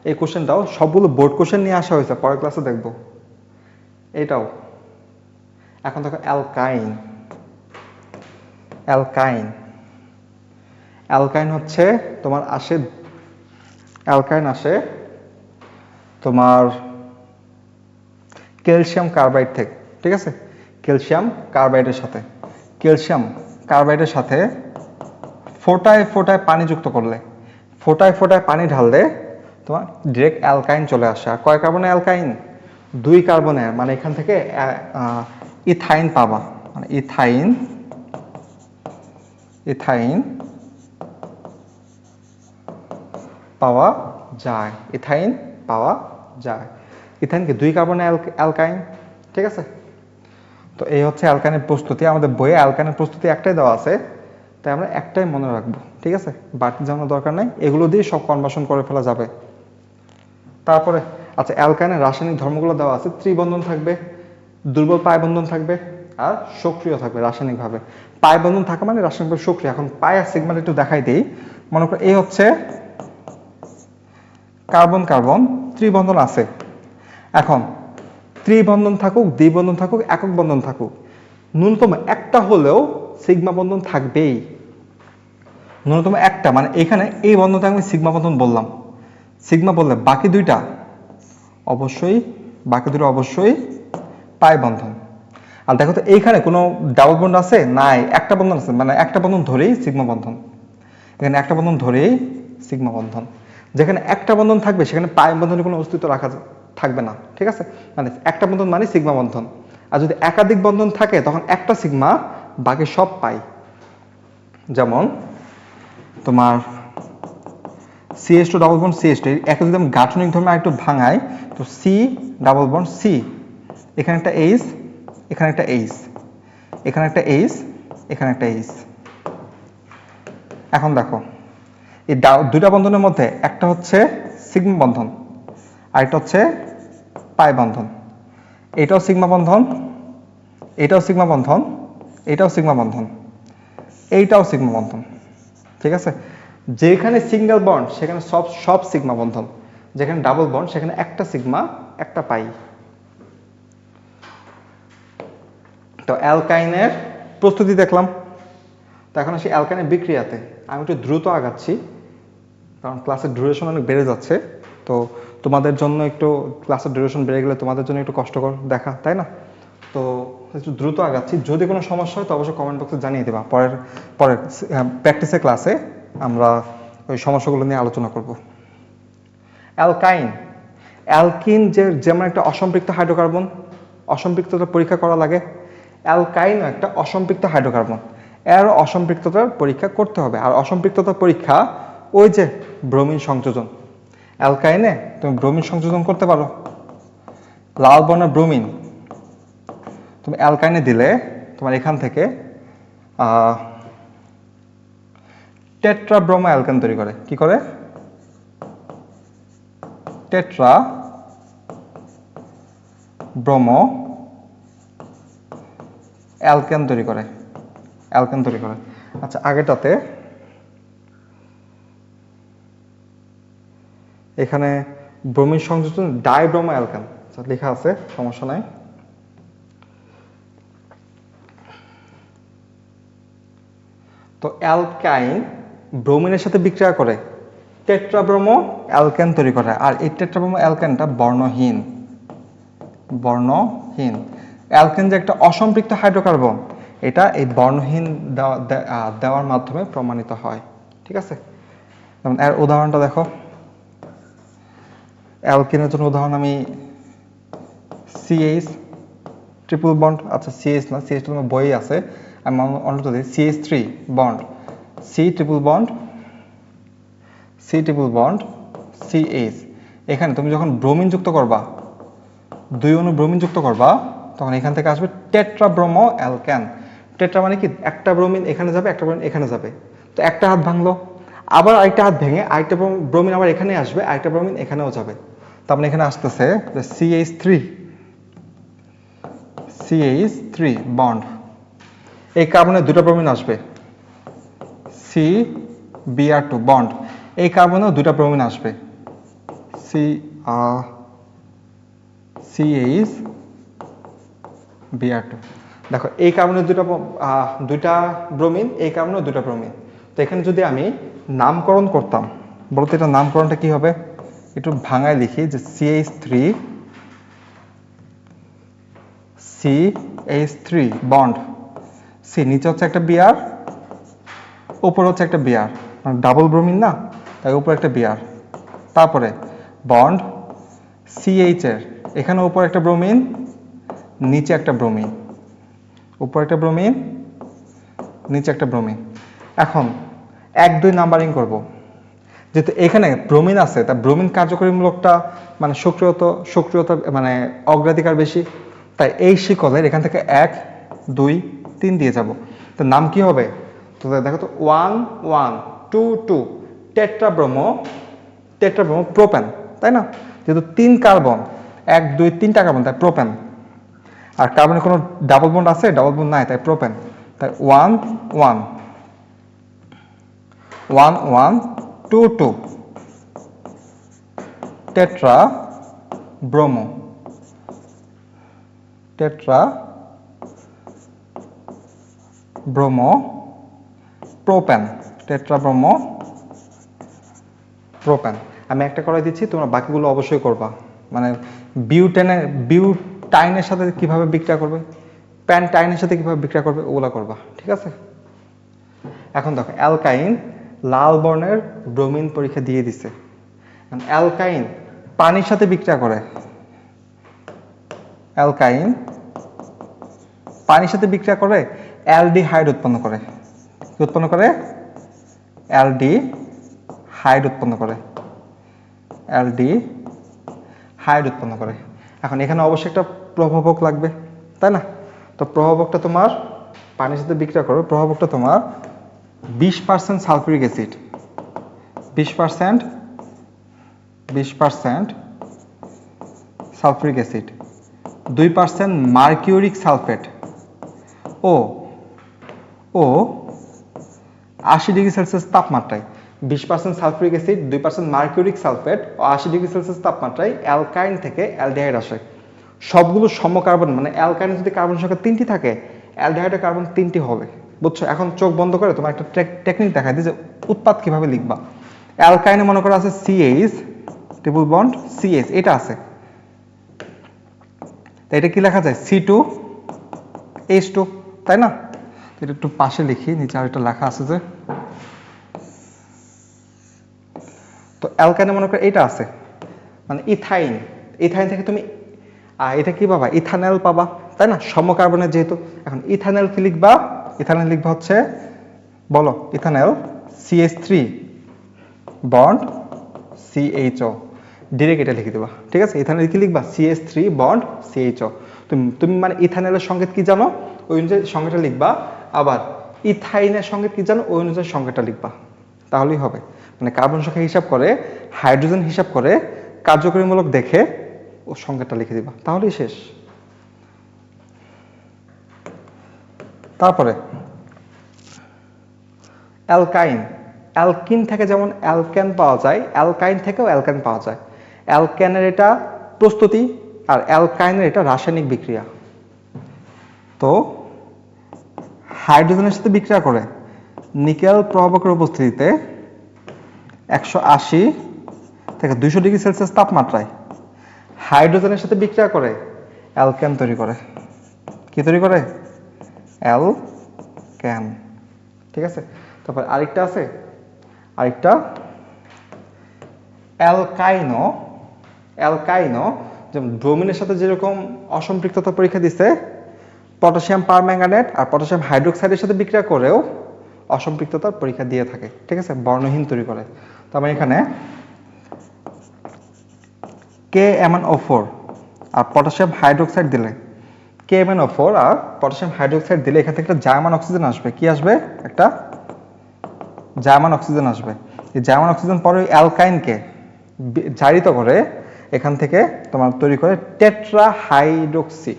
A: এই কোশ্চেনটাও সবগুলো বোর্ড কোশ্চেন নিয়ে আসা হয়েছে, পরের ক্লাসে দেখব। এটাও। এখন দেখো অ্যালকাইন। অ্যালকাইন হচ্ছে তোমার আসে তোমার ক্যালসিয়াম কার্বাইড থেকে। ঠিক আছে, ক্যালসিয়াম কার্বাইডের সাথে ফোটায় পানি যুক্ত করলে, ফোটায় পানি ঢাললে তোমার ডিরেক্ট অ্যালকাইন চলে আসে। আর কয় কার্বনের অ্যালকাইন? 2 কার্বনের, মানে এখান থেকে ইথাইন পাবা, মানে ইথাইন পাওয়া যায়। ইথাইন কি 2 কার্বনের অ্যালকাইন। ঠিক আছে, তো এই হচ্ছে অ্যালকাইনের প্রস্তুতি। আমাদের বইয়ে অ্যালকাইনের প্রস্তুতি একটাই দেওয়া আছে, তাই আমরা একটাই মনে রাখবো। ঠিক আছে, বাড়তি জানার দরকার নাই, এগুলো দিয়ে সব কনভার্সন করে ফেলা যাবে। তারপরে আচ্ছা, অ্যালকাইনের রাসায়নিক ধর্মগুলো দেওয়া আছে। ত্রিবন্ধন থাকবে, দুর্বল পাই বন্ধন থাকবে, আর সক্রিয় থাকবে রাসায়নিকভাবে। পাই বন্ধন থাকা মানে রাসায়নিকভাবে সক্রিয়। এখন পাই আর সিগমাটা একটু দেখাই দেই। মনে করো এই হচ্ছে কার্বন ত্রিবন্ধন আছে। এখন ত্রিবন্ধন থাকুক, দ্বিবন্ধন থাকুক, একক বন্ধন থাকুক, ন্যূনতম একটা হলেও সিগমা বন্ধন থাকবেই। ন্যূনতম একটা, মানে এখানে এই বন্ধনটা আমি সিগমা বন্ধন বললাম, সিগমা বললে বাকি দুইটা অবশ্যই পাই বন্ধন। আর দেখো তো এইখানে কোনো ডাবল বন্ড আছে? নাই, একটা বন্ধন আছে, মানে একটা বন্ধন ধরেই সিগমা বন্ধন। এখানে একটা বন্ধন ধরেই সিগমা বন্ধন। যেখানে একটা বন্ধন থাকবে সেখানে পাই বন্ধনের কোনো অস্তিত্ব থাকবে না। ঠিক আছে, মানে একটা বন্ধন মানে সিগমা বন্ধন। আর যদি একাধিক বন্ধন থাকে তখন একটা সিগমা, বাকি সব পাই। যেমন তোমার CH2 ডাবল বন্ড CH2, একে যদি আমি গাঠনিক ধর্মে আরেকটু ভাঙাই, তো C ডাবল বন্ড C, এখানে একটা H, এখানে একটা H, এখানে একটা H, এখানে একটা H। এখন দেখো এই দুইটা বন্ধনের মধ্যে একটা হচ্ছে সিগমা বন্ধন, আরেকটা হচ্ছে পাই বন্ধন। এটাও সিগমা বন্ধন, এটাও সিগমা বন্ধন, এটাও সিগমা বন্ধন, এইটাও সিগমা বন্ধন। ঠিক আছে, যেখানে সিঙ্গেল বন্ড সেখানে সব সিগমা বন্ধন, যেখানে ডাবল বন্ড সেখানে একটা সিগমা একটা পাই। তো অ্যালকাইনের প্রস্তুতি দেখলাম। তো এখন আসি অ্যালকাইনের বিক্রিয়াতে। আমি একটু দ্রুত আগাচ্ছি কারণ ক্লাসের ডিউরেশন অনেক বেড়ে যাচ্ছে। তো তোমাদের জন্য একটু ক্লাসের ডিউরেশন বেড়ে গেলে তোমাদের জন্য একটু কষ্টকর দেখা, তাই না? তো একটু দ্রুত আগাচ্ছি। যদি কোনো সমস্যা হয় তো অবশ্যই কমেন্ট বক্সে জানিয়ে দেবা। পরের প্র্যাকটিসের ক্লাসে আমরা ওই সমস্যাগুলো নিয়ে আলোচনা করব। অ্যালকাইন, অ্যালকিন যেমন একটা অসম্পৃক্ত হাইড্রোকার্বন, অসম্পৃক্ততার পরীক্ষা করা লাগে, অ্যালকাইনও একটা অসম্পৃক্ত হাইড্রোকার্বন, এর অসম্পৃক্ততার পরীক্ষা করতে হবে। আর অসম্পৃক্ততার পরীক্ষা ওই যে ব্রোমিন সংযোজন, অ্যালকাইনে তুমি ব্রোমিন সংযোজন করতে পারো। লাল বর্ণের ব্রোমিন তুমি অ্যালকাইনে দিলে তোমার এখান থেকে টেট্রা ব্রোমো অ্যালকেন তৈরি করে। কি করে? টেট্রা ব্রোমো অ্যালকেন তৈরি করে, অ্যালকেন তৈরি করে। আচ্ছা, আগেটাতে এখানে ব্রোমিন সংযোজন ডাইব্রোমো অ্যালকেন লেখা আছে, সমস্যা নাই। তো অ্যালকাইন ব্রোমিনের সাথে বিক্রিয়া করে টেট্রাব্রোমো অ্যালকেন তৈরি করে। আর এই টেট্রাব্রোমো অ্যালকেনটা বর্ণহীন, বর্ণহীন। অ্যালকেন যে একটা অসম্পৃক্ত হাইড্রোকার্বন, এটা এই বর্ণহীন দেওয়ার মাধ্যমে প্রমাণিত হয়। ঠিক আছে, যেমন এর উদাহরণটা দেখো। অ্যালকেনের জন্য উদাহরণ আমি CH ট্রিপল বন্ড, আচ্ছা CH না, CH তো তোমার বই আছে, আমি অন্তত CH3 bond, C triple bond, C triple bond CH। এখানে তুমি যখন ব্রোমিন যুক্ত করবা, দুই অণু ব্রোমিন যুক্ত করবা, তখন এখান থেকে আসবে টেট্রাব্রোমো অ্যালকেন। টেট্রা মানে কি? একটা ব্রোমিন এখানে যাবে, একটা ব্রোমিন এখানে যাবে। তো একটা হাত ভাঙলো, আবার আরেকটা হাত ভেঙে আরেকটা ব্রোমিন আবার এখানে আসবে, আরেকটা ব্রোমিন এখানেও যাবে। তার মানে এখানে আসতেছে যে CH3 বন্ড, এই কার্বনে দুটো ব্রোমিন আসবে, CBr2 বন্ড, এই কার্বনেও দুটো ব্রোমিন আসবে, CHBr2। দেখো এই কার্বনে দুইটা ব্রোমিন, এই কার্বনে দুটো ব্রোমিন। তো এখানে যদি আমি নামকরণ করতাম, বলতো এটা নামকরণটা কি হবে? একটু ভাঙায় লিখি যে CH3 বন্ড, সি নিচে হচ্ছে একটা বিআর, উপরে হচ্ছে একটা বিআর, মানে ডাবল ব্রোমিন না, তাই উপরে একটা বিআর। তারপরে বন্ড CH এর এখানে উপরে একটা ব্রোমিন, নিচে একটা ব্রোমিন, উপরে একটা ব্রোমিন, নিচে একটা ব্রোমিন। এখন 1-2 নাম্বারিং করব। যেহেতু এখানে ব্রোমিন আছে, তা ব্রোমিন কার্যকরীমূলকটা মানে সক্রিয়তা মানে অগ্রাধিকার বেশি, তাই এই শিকলের এখান থেকে 1, 2, 3 দিয়ে যাব। তো নাম কি হবে? তো দেখো তো 1, 1, 2, 2 টেট্রাব্রোমো প্রোপেন, তাই না? যেহেতু 3 কার্বন, 1, 2, 3টা কার্বন, তাই প্রোপেন। আর কার্বনের কোনো ডাবল বন্ড আছে? ডাবল বন্ড নাই, তাই প্রোপেন। তাই 1, 1, 1, 1, 2, 2 tetra bromo propane, tetrabromo propane. আমি একটা করে দিচ্ছি, তোমরা বাকিগুলো অবশ্যই করবা। মানে বিউটাইনের সাথে কিভাবে বিক্রিয়া করবে, প্যান্টাইনের সাথে কিভাবে বিক্রিয়া করবে, ওগুলো করবা। ঠিক আছে, এখন দেখো অ্যালকাইন লাল বর্ণের ব্রোমিন পরীক্ষা দিয়ে দিছে। অ্যালকাইন পানির সাথে বিক্রিয়া করে, অ্যালকাইন পানির সাথে বিক্রিয়া করে অ্যালডিহাইড উৎপন্ন করে। কি উৎপন্ন করে? অ্যালডিহাইড উৎপন্ন করে, অ্যালডিহাইড উৎপন্ন করে। এখন এখানে অবশ্যই একটা প্রভাবক লাগবে, তাই না? তো প্রভাবকটা তোমার পানির সাথে বিক্রিয়া করবে, প্রভাবকটা তোমার 20% sulphuric acid, 20% sulphuric acid, 2% mercuric sulphate, ও ও 80°C তাপমাত্রায় 20% সালফিউরিক অ্যাসিড 2% মার্কিউরিক সালফেট ও 80°C তাপমাত্রায় অ্যালকাইন থেকে অ্যালডিহাইড আসে। সবগুলো সমকার্বন, মানে অ্যালকাইনে যদি কার্বন সংখ্যা 3টি থাকে, অ্যালডিহাইডে কার্বন 3টি হবে। বুঝছো? এখন চোখ বন্ধ করে তোমার একটা টেকনিক দেখাই দিই যে উৎপাদ কিভাবে লিখবা। অ্যালকাইনে মনে করো আছে CH ট্রিপল বন্ড CH, এটা আছে, এটা কি লেখা যায় C2H2, তাই না? এটা একটু পাশে লিখি, নিচে আর একটা লেখা আছে যে, তো অ্যালকাইনে মনে করো এটা আছে, মানে ইথাইন, ইথাইন থেকে তুমি এটা কি পাবা, ইথানল পাবা, তাই না? সমকার্বনের যেহেতু। এখন ইথানল কি লিখবা? ইথানল লিখবা হচ্ছে, বলো, ethanol CH3 bond CHO, direct এটা লিখে দেবা, ঠিক আছে? ইথানল কি লিখবা? CH3 bond CHO। তুমি মানে ইথানলের সংকেত কি জানো, ওই অনুযায়ী সংকেতটা লিখবা। আবার ইথাইনের সংকেত কি জানো, ওই অনুযায়ী সংকেতটা লিখবা, তাহলেই হবে। মানে কার্বন সংখ্যা হিসাব করে, হাইড্রোজেন হিসাব করে, কার্যকরীমূলক দেখে ও সংকেতটা লিখে দিবা, তাহলেই শেষ। তারপরে অ্যালকাইন, অ্যালকিন থেকে যেমন অ্যালকেন পাওয়া যায়, অ্যালকাইন থেকেও অ্যালকেন পাওয়া যায়। অ্যালকেনের এটা প্রস্তুতি, আর অ্যালকাইনের এটা রাসায়নিক বিক্রিয়া। তো হাইড্রোজেনের সাথে বিক্রিয়া করে নিকেল প্রভাবকের উপস্থিতিতে 180 থেকে 200°C তাপমাত্রায় হাইড্রোজেনের সাথে বিক্রিয়া করে অ্যালকেন তৈরি করে। কি তৈরি করে? অ্যালকেন, ঠিক আছে? তারপর আরেকটা আছে, আরেকটা অ্যালকাইনো। অ্যালকাইনো যেমন ব্রোমিনের সাথে যেরকম অসম্পৃক্ততা পরীক্ষা দিছে, পটাশিয়াম পারম্যাঙ্গানেট আর পটাশিয়াম হাইড্রোক্সাইডের সাথে বিক্রিয়া করেও অসম্পৃক্ততার পরীক্ষা দিয়ে থাকে, ঠিক আছে? বর্ণহীন তৈরি করে। তারপর এখানে KMnO4 আর পটাশিয়াম হাইড্রোক্সাইড দিলে, KMnO4 আর পটাশিয়াম হাইড্রোক্সাইড দিলে এখান থেকে একটা জার্মান অক্সিজেন আসবে। কি আসবে? একটা জার্মান অক্সিজেন আসবে। এই জার্মান অক্সিজেন পরে অ্যালকাইনকে জারিত করে এখান থেকে তোমার তৈরি করে টেট্রাহাইড্রক্সি।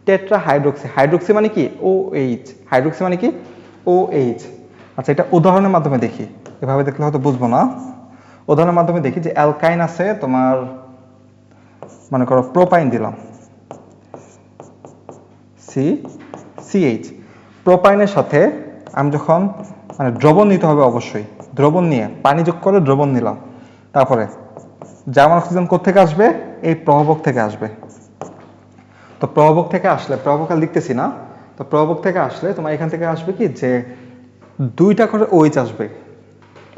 A: টেট্রাহাইড্রক্সি, হাইড্রক্সি মানে কি? OH, হাইড্রক্সি মানে কি? OH। আচ্ছা, এটা উদাহরণের মাধ্যমে দেখি, এভাবে দেখলে হয়তো বুঝবো না। উদাহরণের মাধ্যমে দেখি যে অ্যালকাইন আছে তোমার, মনে করো প্রোপাইন দিলাম, CH। প্রোপাইনের সাথে আমি যখন, মানে দ্রবণ নিতে হবে অবশ্যই, দ্রবণ নিয়ে পানি যোগ করে দ্রবণ নিলাম, তারপরে জার্মান অক্সিজেন কোত্থেকে আসবে? এই প্রভাবক থেকে আসবে। তো প্রভাবক থেকে আসলে, প্রভাবক আর লিখতেছি না, তো প্রভাবক থেকে আসলে তোমার এখান থেকে আসবে কি, যে দুইটা করে OH আসবে,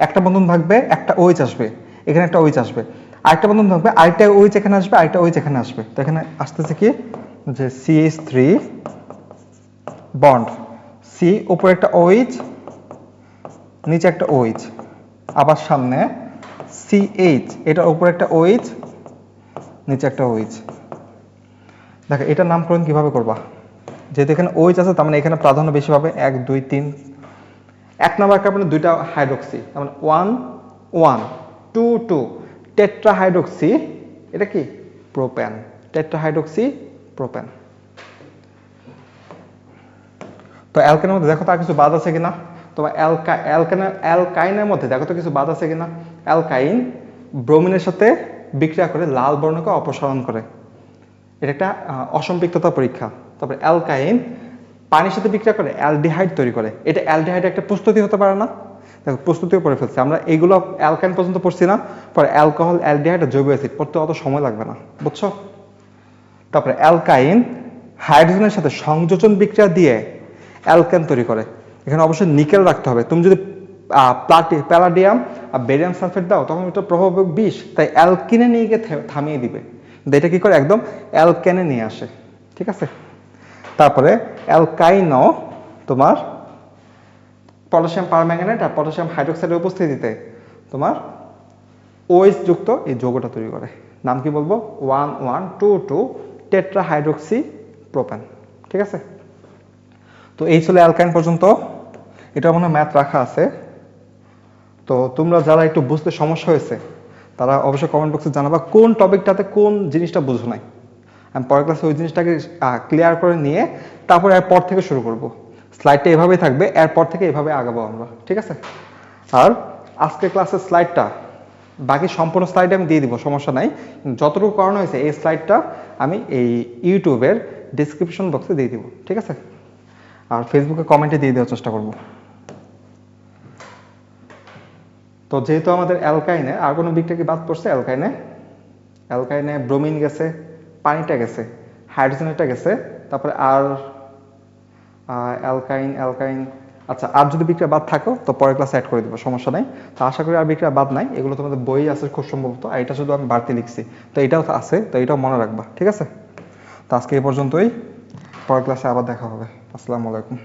A: একটা বন্ধন থাকবে, একটা OH আসবে, এখানে একটা OH আসবে, আরেকটা বন্ধন থাকবে, আরেকটা OH এখানে আসবে, আরেকটা OH এখানে আসবে। তো এখানে আসতেছে কি, যে CH3 বন্ড C, উপরে একটা OH, নিচে একটা OH, আবার সামনে CH, এটার উপরে একটা OH, নিচে একটা OH। দেখো এটার নামকরণ কিভাবে করবা, যেহেতু এখানে OH আছে তার মানে এখানে প্রাধান্য বেশি পাবে, 1 2 3। এক নাম্বার কার্বনে দুইটা হাইড্রোক্সি, মানে 1 1 2 2, টেট্রাহাইড্রোক্সি, এটা কি? Propane, tetrahydroxy propane. তো অ্যালকেনের মধ্যে দেখো তার কিছু বাদ আছে কিনা, তোমার অ্যালকাইনের মধ্যে দেখো তো কিছু বাদ আছে কিনা। অ্যালকাইন ব্রোমিনের সাথে বিক্রিয়া করে লাল বর্ণকে অপসারণ করে, এটা একটা অসম্পৃক্ততা পরীক্ষা। তারপরে অ্যালকাইন পানির সাথে বিক্রিয়া করে অ্যালডিহাইড তৈরি করে, এটা অ্যালডিহাইডের একটা প্রস্তুতি হতে পারে না? দেখো প্রস্তুতিও পড়ে ফেলছি আমরা, এইগুলো অ্যালকাইন পর্যন্ত পড়ছি না, পরে অ্যালকোহল, অ্যালডিহাইড আর জৈব অ্যাসিড পড়তে অত সময় লাগবে না, বুঝছো? তারপরে অ্যালকাইন হাইড্রোজেনের সাথে সংযোজন বিক্রিয়া দিয়ে অ্যালকেন তৈরি করে। এখানে অবশ্যই নিকেল রাখতে হবে, তুমি যদি প্যালাডিয়াম আর বেরিয়াম সালফেট দাও তখন এটা প্রভাবক বিষ, তাই অ্যালকিনে নিয়ে গিয়ে থামিয়ে দিবে, এটা কি করে? একদম অ্যালকেনে নিয়ে আসে, ঠিক আছে? তারপরে অ্যালকাইনও তোমার পটাশিয়াম পারম্যাঙ্গানেট আর পটাশিয়াম হাইড্রোক্সাইডের উপস্থিতিতে তোমার OH যুক্ত এই যৌগটা তৈরি করে। নাম কি বলবো? 1 1 2 2 টেট্রাহাইড্রোক্সি প্রোপেন, ঠিক আছে? তো এই ছিল অ্যালকাইন পর্যন্ত, এটা মনে হয় ম্যাথ রাখা আছে। তো তোমরা যারা একটু বুঝতে সমস্যা হয়েছে তারা অবশ্যই কমেন্ট বক্সে জানাবা কোন টপিকটাতে কোন জিনিসটা বুঝো নাই। আমি পরের ক্লাসে ওই জিনিসটাকে ক্লিয়ার করে নিয়ে তারপরে পর থেকে শুরু করব। স্লাইডটা এভাবেই থাকবে, এরপর থেকে এভাবে আগাবো আমরা, ঠিক আছে? আর আজকের ক্লাসের স্লাইডটা বাকি সম্পূর্ণ স্লাইড আমি দিয়ে দিব, সমস্যা নাই। যতটুকু করানো হয়েছে এই স্লাইডটা আমি এই ইউটিউবের ডিসক্রিপশন বক্সে দিয়ে দিব, ঠিক আছে? আর ফেসবুকে কমেন্টে দিয়ে দেওয়ার চেষ্টা করব। তো যেহেতু আমাদের অ্যালকাইনে আর কোনো দিকটা কি বাদ পড়ছে? অ্যালকাইনে ব্রোমিন গেছে, পানিটা গেছে, হাইড্রোজেনটা গেছে, তারপরে আর অ্যালকাইন আচ্ছা, আর যদি বিক্রিয়া বাদ থাকো তো পরের ক্লাসে অ্যাড করে দেবো, সমস্যা নাই। তো আশা করি আর বিক্রিয়া বাদ নাই, এগুলো তোমাদের বই আছে খুব সম্ভবত, আর এটা শুধু আমি বাড়তি লিখছি, তো এটাও আছে, তো এটাও মনে রাখবা, ঠিক আছে? তো আজকে এই পর্যন্তই, পরের ক্লাসে আবার দেখা হবে। আসসালামু আলাইকুম।